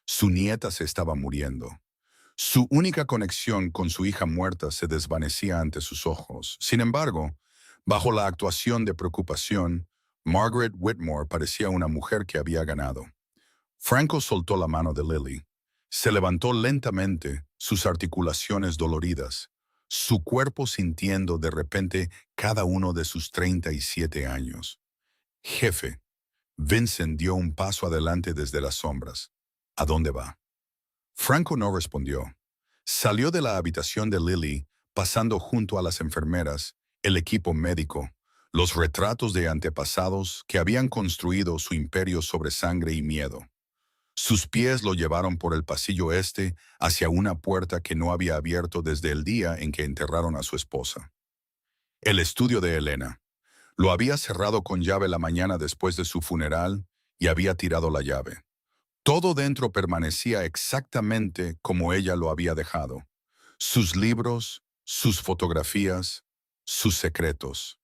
Su nieta se estaba muriendo. Su única conexión con su hija muerta se desvanecía ante sus ojos. Sin embargo, bajo la actuación de preocupación, Margaret Whitmore parecía una mujer que había ganado. Franco soltó la mano de Lily. Se levantó lentamente, sus articulaciones doloridas, su cuerpo sintiendo de repente cada uno de sus 37 años. Jefe, Vincent dio un paso adelante desde las sombras. ¿A dónde va? Franco no respondió. Salió de la habitación de Lily, pasando junto a las enfermeras, el equipo médico, los retratos de antepasados que habían construido su imperio sobre sangre y miedo. Sus pies lo llevaron por el pasillo este hacia una puerta que no había abierto desde el día en que enterraron a su esposa. El estudio de Elena. Lo había cerrado con llave la mañana después de su funeral y había tirado la llave. Todo dentro permanecía exactamente como ella lo había dejado. Sus libros, sus fotografías, sus secretos.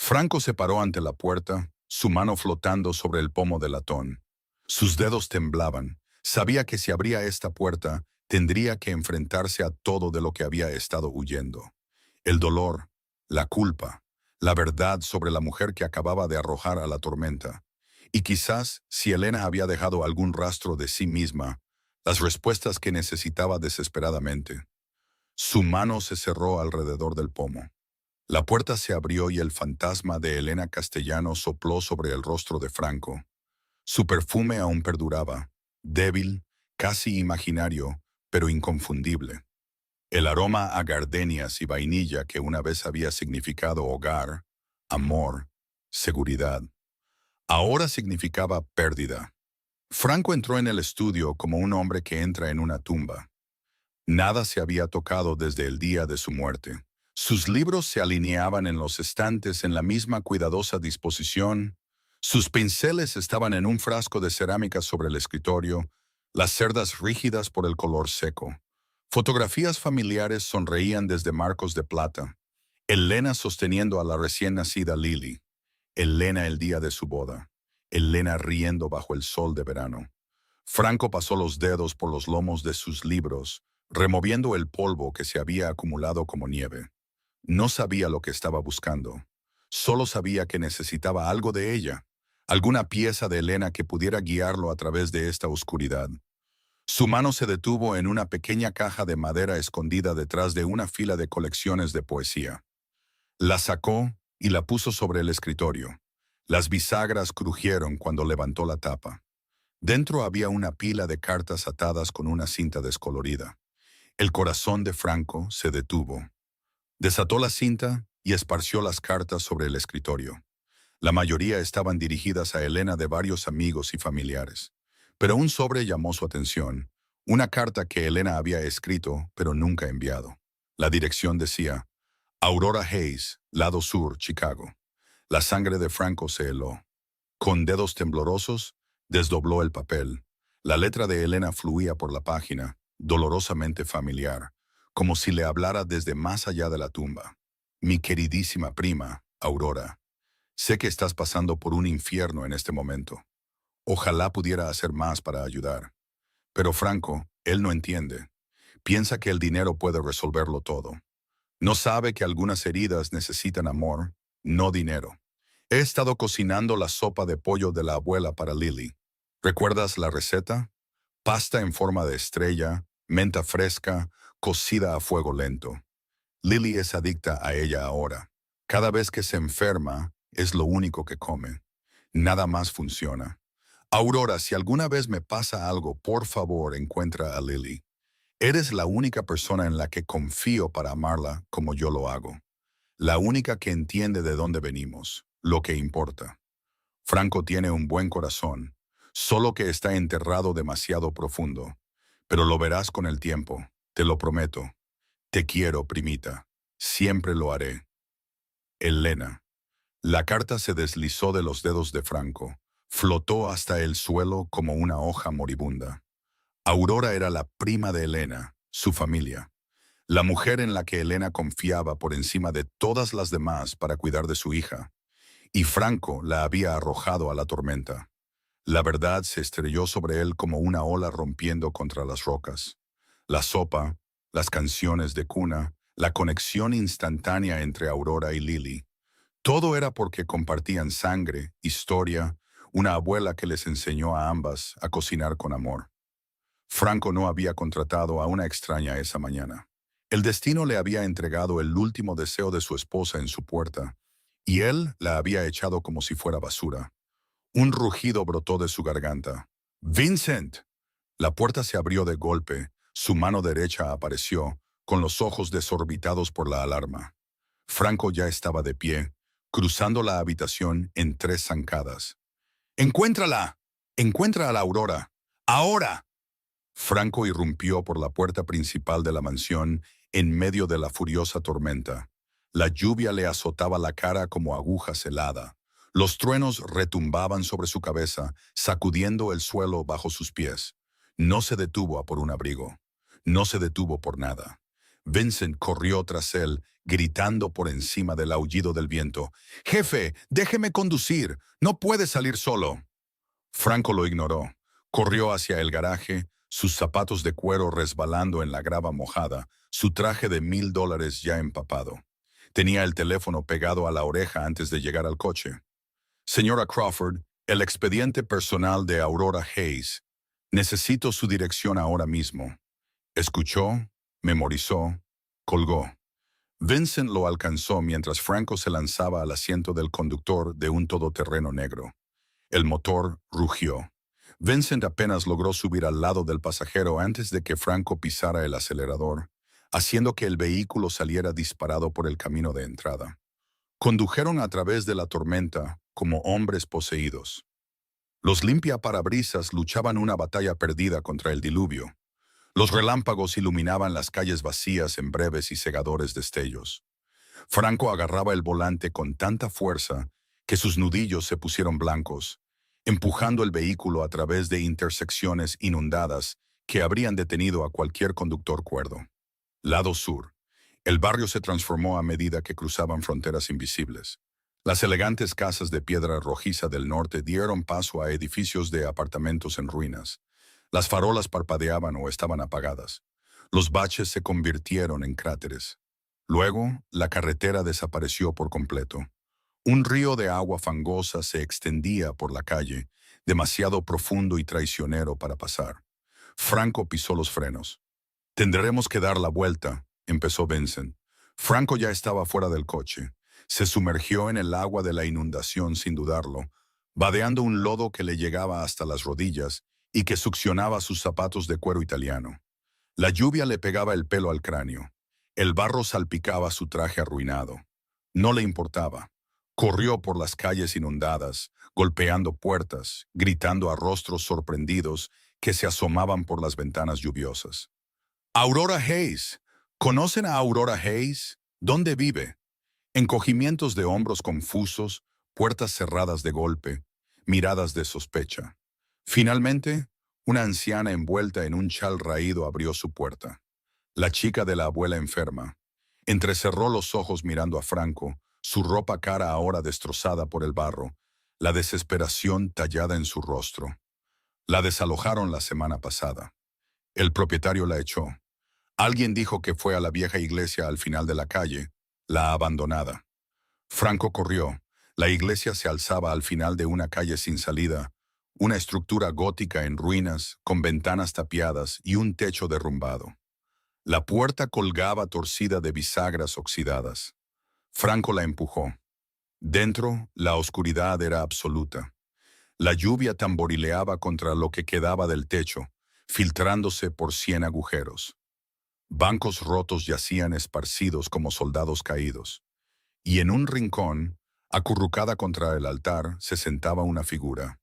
Franco se paró ante la puerta, su mano flotando sobre el pomo del latón. Sus dedos temblaban. Sabía que si abría esta puerta, tendría que enfrentarse a todo de lo que había estado huyendo. El dolor, la culpa, la verdad sobre la mujer que acababa de arrojar a la tormenta. Y quizás, si Elena había dejado algún rastro de sí misma, las respuestas que necesitaba desesperadamente. Su mano se cerró alrededor del pomo. La puerta se abrió y el fantasma de Elena Castellano sopló sobre el rostro de Franco. Su perfume aún perduraba, débil, casi imaginario, pero inconfundible. El aroma a gardenias y vainilla que una vez había significado hogar, amor, seguridad, ahora significaba pérdida. Franco entró en el estudio como un hombre que entra en una tumba. Nada se había tocado desde el día de su muerte. Sus libros se alineaban en los estantes en la misma cuidadosa disposición. Sus pinceles estaban en un frasco de cerámica sobre el escritorio, las cerdas rígidas por el color seco. Fotografías familiares sonreían desde marcos de plata. Elena sosteniendo a la recién nacida Lily. Elena el día de su boda. Elena riendo bajo el sol de verano. Franco pasó los dedos por los lomos de sus libros, removiendo el polvo que se había acumulado como nieve. No sabía lo que estaba buscando. Solo sabía que necesitaba algo de ella, alguna pieza de Elena que pudiera guiarlo a través de esta oscuridad. Su mano se detuvo en una pequeña caja de madera escondida detrás de una fila de colecciones de poesía. La sacó y la puso sobre el escritorio. Las bisagras crujieron cuando levantó la tapa. Dentro había una pila de cartas atadas con una cinta descolorida. El corazón de Franco se detuvo. Desató la cinta y esparció las cartas sobre el escritorio. La mayoría estaban dirigidas a Elena de varios amigos y familiares. Pero un sobre llamó su atención, una carta que Elena había escrito pero nunca enviado. La dirección decía, Aurora Hayes, Lado Sur, Chicago. La sangre de Franco se heló. Con dedos temblorosos, desdobló el papel. La letra de Elena fluía por la página, dolorosamente familiar, como si le hablara desde más allá de la tumba. Mi queridísima prima, Aurora. Sé que estás pasando por un infierno en este momento. Ojalá pudiera hacer más para ayudar. Pero Franco, él no entiende. Piensa que el dinero puede resolverlo todo. No sabe que algunas heridas necesitan amor, no dinero. He estado cocinando la sopa de pollo de la abuela para Lily. ¿Recuerdas la receta? Pasta en forma de estrella, menta fresca, cocida a fuego lento. Lily es adicta a ella ahora. Cada vez que se enferma, es lo único que come. Nada más funciona. Aurora, si alguna vez me pasa algo, por favor, encuentra a Lily. Eres la única persona en la que confío para amarla como yo lo hago. La única que entiende de dónde venimos, lo que importa. Franco tiene un buen corazón, solo que está enterrado demasiado profundo. Pero lo verás con el tiempo, te lo prometo. Te quiero, primita. Siempre lo haré. Elena. La carta se deslizó de los dedos de Franco, flotó hasta el suelo como una hoja moribunda. Aurora era la prima de Elena, su familia, la mujer en la que Elena confiaba por encima de todas las demás para cuidar de su hija, y Franco la había arrojado a la tormenta. La verdad se estrelló sobre él como una ola rompiendo contra las rocas. La sopa, las canciones de cuna, la conexión instantánea entre Aurora y Lily. Todo era porque compartían sangre, historia, una abuela que les enseñó a ambas a cocinar con amor. Franco no había contratado a una extraña esa mañana. El destino le había entregado el último deseo de su esposa en su puerta, y él la había echado como si fuera basura. Un rugido brotó de su garganta. ¡Vincent! La puerta se abrió de golpe, su mano derecha apareció, con los ojos desorbitados por la alarma. Franco ya estaba de pie, cruzando la habitación en 3 zancadas. ¡Encuéntrala! ¡Encuentra a la Aurora! ¡Ahora! Franco irrumpió por la puerta principal de la mansión en medio de la furiosa tormenta. La lluvia le azotaba la cara como agujas helada. Los truenos retumbaban sobre su cabeza, sacudiendo el suelo bajo sus pies. No se detuvo a por un abrigo. No se detuvo por nada. Vincent corrió tras él, gritando por encima del aullido del viento. «Jefe, déjeme conducir. No puede salir solo». Franco lo ignoró. Corrió hacia el garaje, sus zapatos de cuero resbalando en la grava mojada, su traje de $1000 ya empapado. Tenía el teléfono pegado a la oreja antes de llegar al coche. «Señora Crawford, el expediente personal de Aurora Hayes. Necesito su dirección ahora mismo». Escuchó, memorizó, colgó. Vincent lo alcanzó mientras Franco se lanzaba al asiento del conductor de un todoterreno negro. El motor rugió. Vincent apenas logró subir al lado del pasajero antes de que Franco pisara el acelerador, haciendo que el vehículo saliera disparado por el camino de entrada. Condujeron a través de la tormenta como hombres poseídos. Los limpiaparabrisas luchaban una batalla perdida contra el diluvio. Los relámpagos iluminaban las calles vacías en breves y cegadores destellos. Franco agarraba el volante con tanta fuerza que sus nudillos se pusieron blancos, empujando el vehículo a través de intersecciones inundadas que habrían detenido a cualquier conductor cuerdo. Lado sur. El barrio se transformó a medida que cruzaban fronteras invisibles. Las elegantes casas de piedra rojiza del norte dieron paso a edificios de apartamentos en ruinas. Las farolas parpadeaban o estaban apagadas. Los baches se convirtieron en cráteres. Luego, la carretera desapareció por completo. Un río de agua fangosa se extendía por la calle, demasiado profundo y traicionero para pasar. Franco pisó los frenos. «Tendremos que dar la vuelta», empezó Vincent. Franco ya estaba fuera del coche. Se sumergió en el agua de la inundación sin dudarlo, vadeando un lodo que le llegaba hasta las rodillas y que succionaba sus zapatos de cuero italiano. La lluvia le pegaba el pelo al cráneo. El barro salpicaba su traje arruinado. No le importaba. Corrió por las calles inundadas, golpeando puertas, gritando a rostros sorprendidos que se asomaban por las ventanas lluviosas. Aurora Hayes. ¿Conocen a Aurora Hayes? ¿Dónde vive? Encogimientos de hombros confusos, puertas cerradas de golpe, miradas de sospecha. Finalmente, una anciana envuelta en un chal raído abrió su puerta. La chica de la abuela enferma. Entrecerró los ojos mirando a Franco, su ropa cara ahora destrozada por el barro, la desesperación tallada en su rostro. La desalojaron la semana pasada. El propietario la echó. Alguien dijo que fue a la vieja iglesia al final de la calle, la abandonada. Franco corrió. La iglesia se alzaba al final de una calle sin salida, una estructura gótica en ruinas, con ventanas tapiadas y un techo derrumbado. La puerta colgaba torcida de bisagras oxidadas. Franco la empujó. Dentro, la oscuridad era absoluta. La lluvia tamborileaba contra lo que quedaba del techo, filtrándose por 100 agujeros. Bancos rotos yacían esparcidos como soldados caídos. Y en un rincón, acurrucada contra el altar, se sentaba una figura.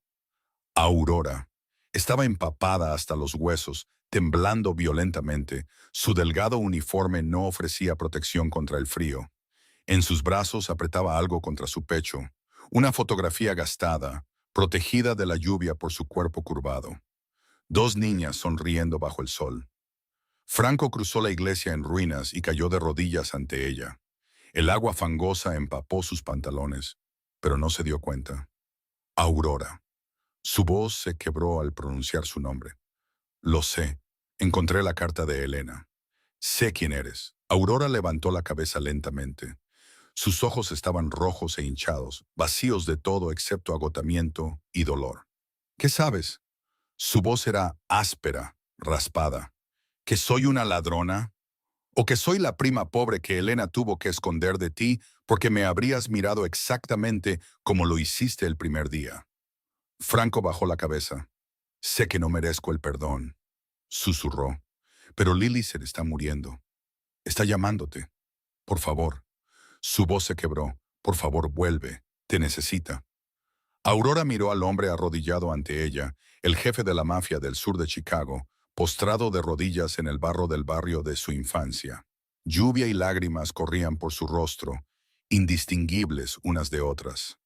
Aurora. Estaba empapada hasta los huesos, temblando violentamente. Su delgado uniforme no ofrecía protección contra el frío. En sus brazos apretaba algo contra su pecho, una fotografía gastada, protegida de la lluvia por su cuerpo curvado. Dos niñas sonriendo bajo el sol. Franco cruzó la iglesia en ruinas y cayó de rodillas ante ella. El agua fangosa empapó sus pantalones, pero no se dio cuenta. Aurora. Su voz se quebró al pronunciar su nombre. Lo sé. Encontré la carta de Elena. Sé quién eres. Aurora levantó la cabeza lentamente. Sus ojos estaban rojos e hinchados, vacíos de todo excepto agotamiento y dolor. ¿Qué sabes? Su voz era áspera, raspada. ¿Que soy una ladrona? ¿O que soy la prima pobre que Elena tuvo que esconder de ti porque me habrías mirado exactamente como lo hiciste el primer día? Franco bajó la cabeza. Sé que no merezco el perdón, susurró. Pero Lily se le está muriendo. Está llamándote. Por favor. Su voz se quebró. Por favor, vuelve. Te necesita. Aurora miró al hombre arrodillado ante ella, el jefe de la mafia del sur de Chicago, postrado de rodillas en el barro del barrio de su infancia. Lluvia y lágrimas corrían por su rostro, indistinguibles unas de otras.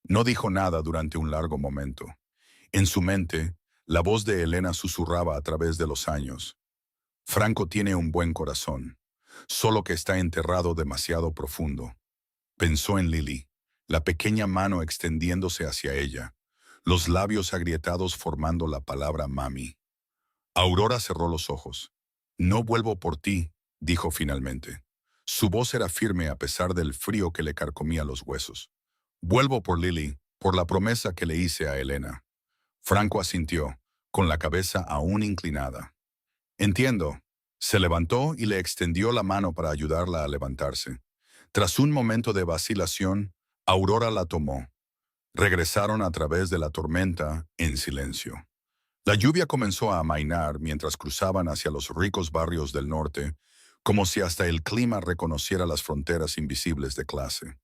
No dijo nada durante un largo momento. En su mente, la voz de Elena susurraba a través de los años. Franco tiene un buen corazón, solo que está enterrado demasiado profundo. Pensó en Lily, la pequeña mano extendiéndose hacia ella, los labios agrietados formando la palabra mami. Aurora cerró los ojos. No vuelvo por ti, dijo finalmente. Su voz era firme a pesar del frío que le carcomía los huesos. Vuelvo por Lily, por la promesa que le hice a Elena. Franco asintió, con la cabeza aún inclinada. Entiendo. Se levantó y le extendió la mano para ayudarla a levantarse. Tras un momento de vacilación, Aurora la tomó. Regresaron a través de la tormenta en silencio. La lluvia comenzó a amainar mientras cruzaban hacia los ricos barrios del norte, como si hasta el clima reconociera las fronteras invisibles de clase.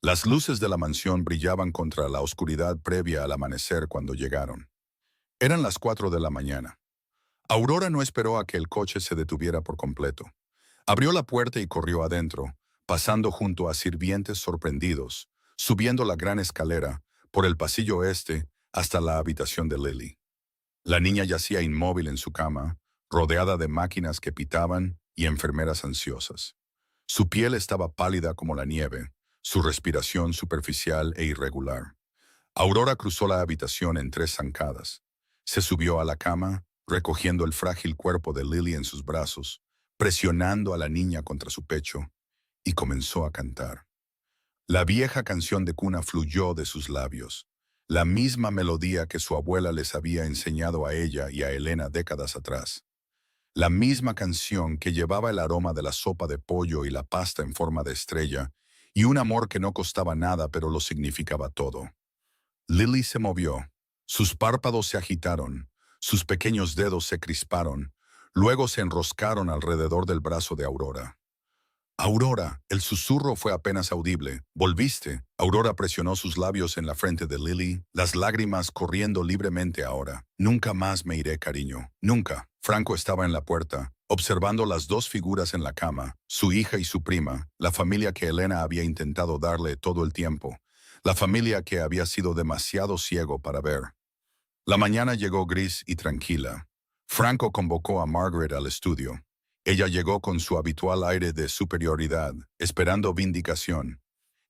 Las luces de la mansión brillaban contra la oscuridad previa al amanecer cuando llegaron. Eran las 4 de la mañana. Aurora no esperó a que el coche se detuviera por completo. Abrió la puerta y corrió adentro, pasando junto a sirvientes sorprendidos, subiendo la gran escalera, por el pasillo este, hasta la habitación de Lily. La niña yacía inmóvil en su cama, rodeada de máquinas que pitaban y enfermeras ansiosas. Su piel estaba pálida como la nieve, su respiración superficial e irregular. Aurora cruzó la habitación en 3 zancadas. Se subió a la cama, recogiendo el frágil cuerpo de Lily en sus brazos, presionando a la niña contra su pecho, y comenzó a cantar. La vieja canción de cuna fluyó de sus labios, la misma melodía que su abuela les había enseñado a ella y a Elena décadas atrás. La misma canción que llevaba el aroma de la sopa de pollo y la pasta en forma de estrella, y un amor que no costaba nada pero lo significaba todo. Lily se movió. Sus párpados se agitaron, sus pequeños dedos se crisparon, luego se enroscaron alrededor del brazo de Aurora. Aurora, el susurro fue apenas audible. ¿Volviste? Aurora presionó sus labios en la frente de Lily, las lágrimas corriendo libremente ahora. Nunca más me iré, cariño. Nunca. Franco estaba en la puerta, observando las dos figuras en la cama, su hija y su prima, la familia que Elena había intentado darle todo el tiempo, la familia que había sido demasiado ciego para ver. La mañana llegó gris y tranquila. Franco convocó a Margaret al estudio. Ella llegó con su habitual aire de superioridad, esperando vindicación.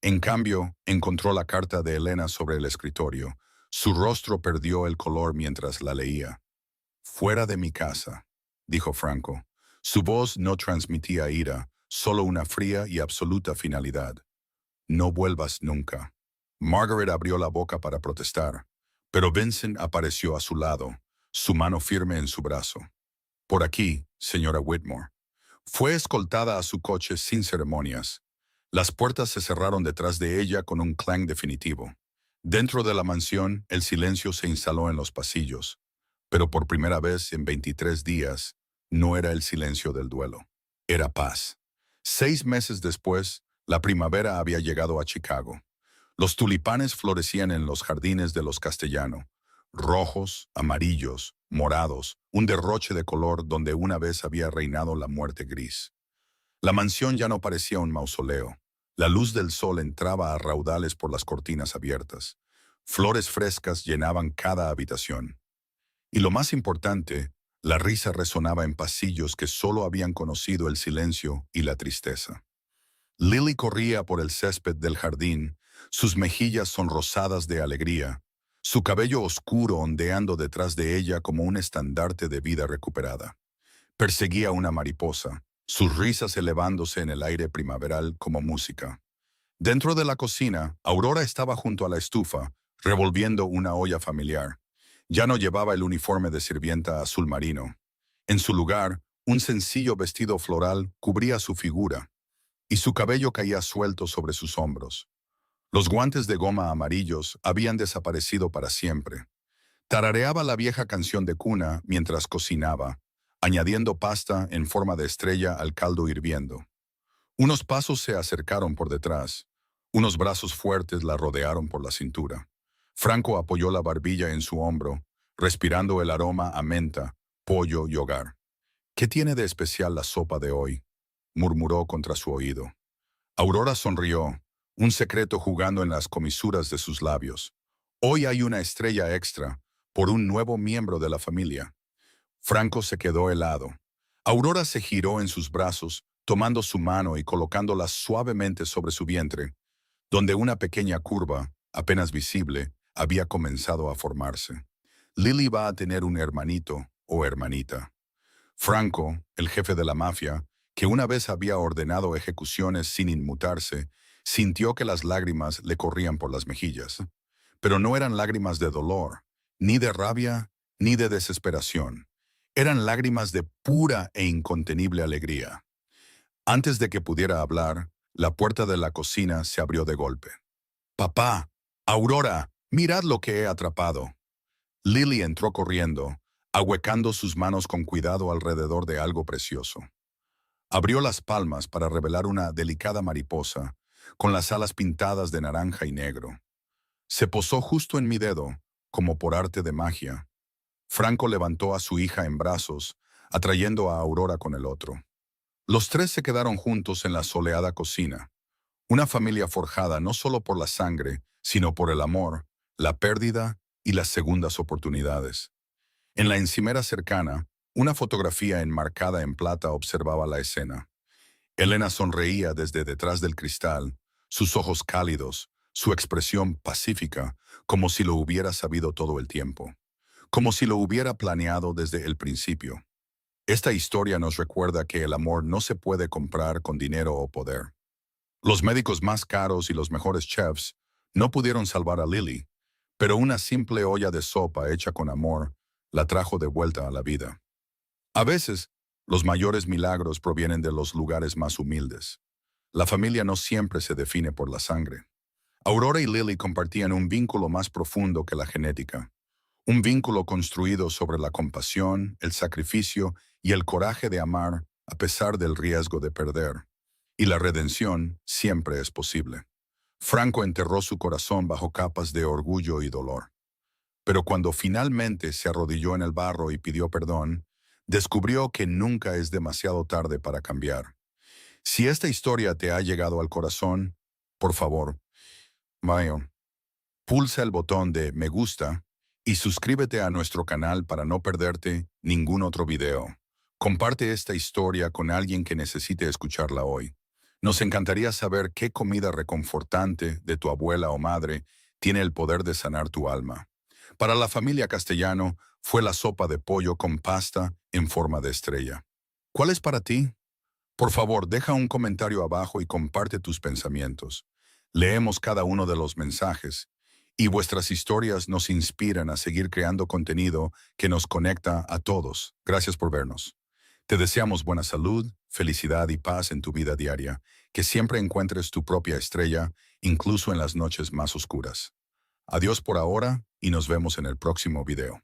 En cambio, encontró la carta de Elena sobre el escritorio. Su rostro perdió el color mientras la leía. «Fuera de mi casa», dijo Franco. Su voz no transmitía ira, solo una fría y absoluta finalidad. «No vuelvas nunca». Margaret abrió la boca para protestar, pero Vincent apareció a su lado, su mano firme en su brazo. «Por aquí, señora Whitmore». Fue escoltada a su coche sin ceremonias. Las puertas se cerraron detrás de ella con un clang definitivo. Dentro de la mansión, el silencio se instaló en los pasillos, pero por primera vez en 23 días, no era el silencio del duelo. Era paz. 6 meses después, la primavera había llegado a Chicago. Los tulipanes florecían en los jardines de los Castellano, rojos, amarillos, morados, un derroche de color donde una vez había reinado la muerte gris. La mansión ya no parecía un mausoleo. La luz del sol entraba a raudales por las cortinas abiertas. Flores frescas llenaban cada habitación. Y lo más importante, la risa resonaba en pasillos que solo habían conocido el silencio y la tristeza. Lily corría por el césped del jardín, sus mejillas sonrosadas de alegría, su cabello oscuro ondeando detrás de ella como un estandarte de vida recuperada. Perseguía una mariposa, sus risas elevándose en el aire primaveral como música. Dentro de la cocina, Aurora estaba junto a la estufa, revolviendo una olla familiar. Ya no llevaba el uniforme de sirvienta azul marino. En su lugar, un sencillo vestido floral cubría su figura, y su cabello caía suelto sobre sus hombros. Los guantes de goma amarillos habían desaparecido para siempre. Tarareaba la vieja canción de cuna mientras cocinaba, añadiendo pasta en forma de estrella al caldo hirviendo. Unos pasos se acercaron por detrás. Unos brazos fuertes la rodearon por la cintura. Franco apoyó la barbilla en su hombro, respirando el aroma a menta, pollo y hogar. «¿Qué tiene de especial la sopa de hoy?», murmuró contra su oído. Aurora sonrió, un secreto jugando en las comisuras de sus labios. «Hoy hay una estrella extra, por un nuevo miembro de la familia». Franco se quedó helado. Aurora se giró en sus brazos, tomando su mano y colocándola suavemente sobre su vientre, donde una pequeña curva, apenas visible, había comenzado a formarse. Lily va a tener un hermanito o hermanita. Franco, el jefe de la mafia, que una vez había ordenado ejecuciones sin inmutarse, sintió que las lágrimas le corrían por las mejillas. Pero no eran lágrimas de dolor, ni de rabia, ni de desesperación. Eran lágrimas de pura e incontenible alegría. Antes de que pudiera hablar, la puerta de la cocina se abrió de golpe. «Papá, Aurora, mirad lo que he atrapado». Lily entró corriendo, ahuecando sus manos con cuidado alrededor de algo precioso. Abrió las palmas para revelar una delicada mariposa, con las alas pintadas de naranja y negro. Se posó justo en mi dedo, como por arte de magia. Franco levantó a su hija en brazos, atrayendo a Aurora con el otro. Los tres se quedaron juntos en la soleada cocina. Una familia forjada no solo por la sangre, sino por el amor, la pérdida y las segundas oportunidades. En la encimera cercana, una fotografía enmarcada en plata observaba la escena. Elena sonreía desde detrás del cristal, sus ojos cálidos, su expresión pacífica, como si lo hubiera sabido todo el tiempo, como si lo hubiera planeado desde el principio. Esta historia nos recuerda que el amor no se puede comprar con dinero o poder. Los médicos más caros y los mejores chefs no pudieron salvar a Lily, pero una simple olla de sopa hecha con amor la trajo de vuelta a la vida. A veces, los mayores milagros provienen de los lugares más humildes. La familia no siempre se define por la sangre. Aurora y Lily compartían un vínculo más profundo que la genética. Un vínculo construido sobre la compasión, el sacrificio y el coraje de amar a pesar del riesgo de perder. y la redención siempre es posible. Franco enterró su corazón bajo capas de orgullo y dolor. Pero cuando finalmente se arrodilló en el barro y pidió perdón, descubrió que nunca es demasiado tarde para cambiar. Si esta historia te ha llegado al corazón, por favor, Mayo, pulsa el botón de me gusta y suscríbete a nuestro canal para no perderte ningún otro video. Comparte esta historia con alguien que necesite escucharla hoy. Nos encantaría saber qué comida reconfortante de tu abuela o madre tiene el poder de sanar tu alma. Para la familia Castellano fue la sopa de pollo con pasta en forma de estrella. ¿Cuál es para ti? Por favor, deja un comentario abajo y comparte tus pensamientos. Leemos cada uno de los mensajes y vuestras historias nos inspiran a seguir creando contenido que nos conecta a todos. Gracias por vernos. Te deseamos buena salud, felicidad y paz en tu vida diaria, que siempre encuentres tu propia estrella, incluso en las noches más oscuras. Adiós por ahora y nos vemos en el próximo video.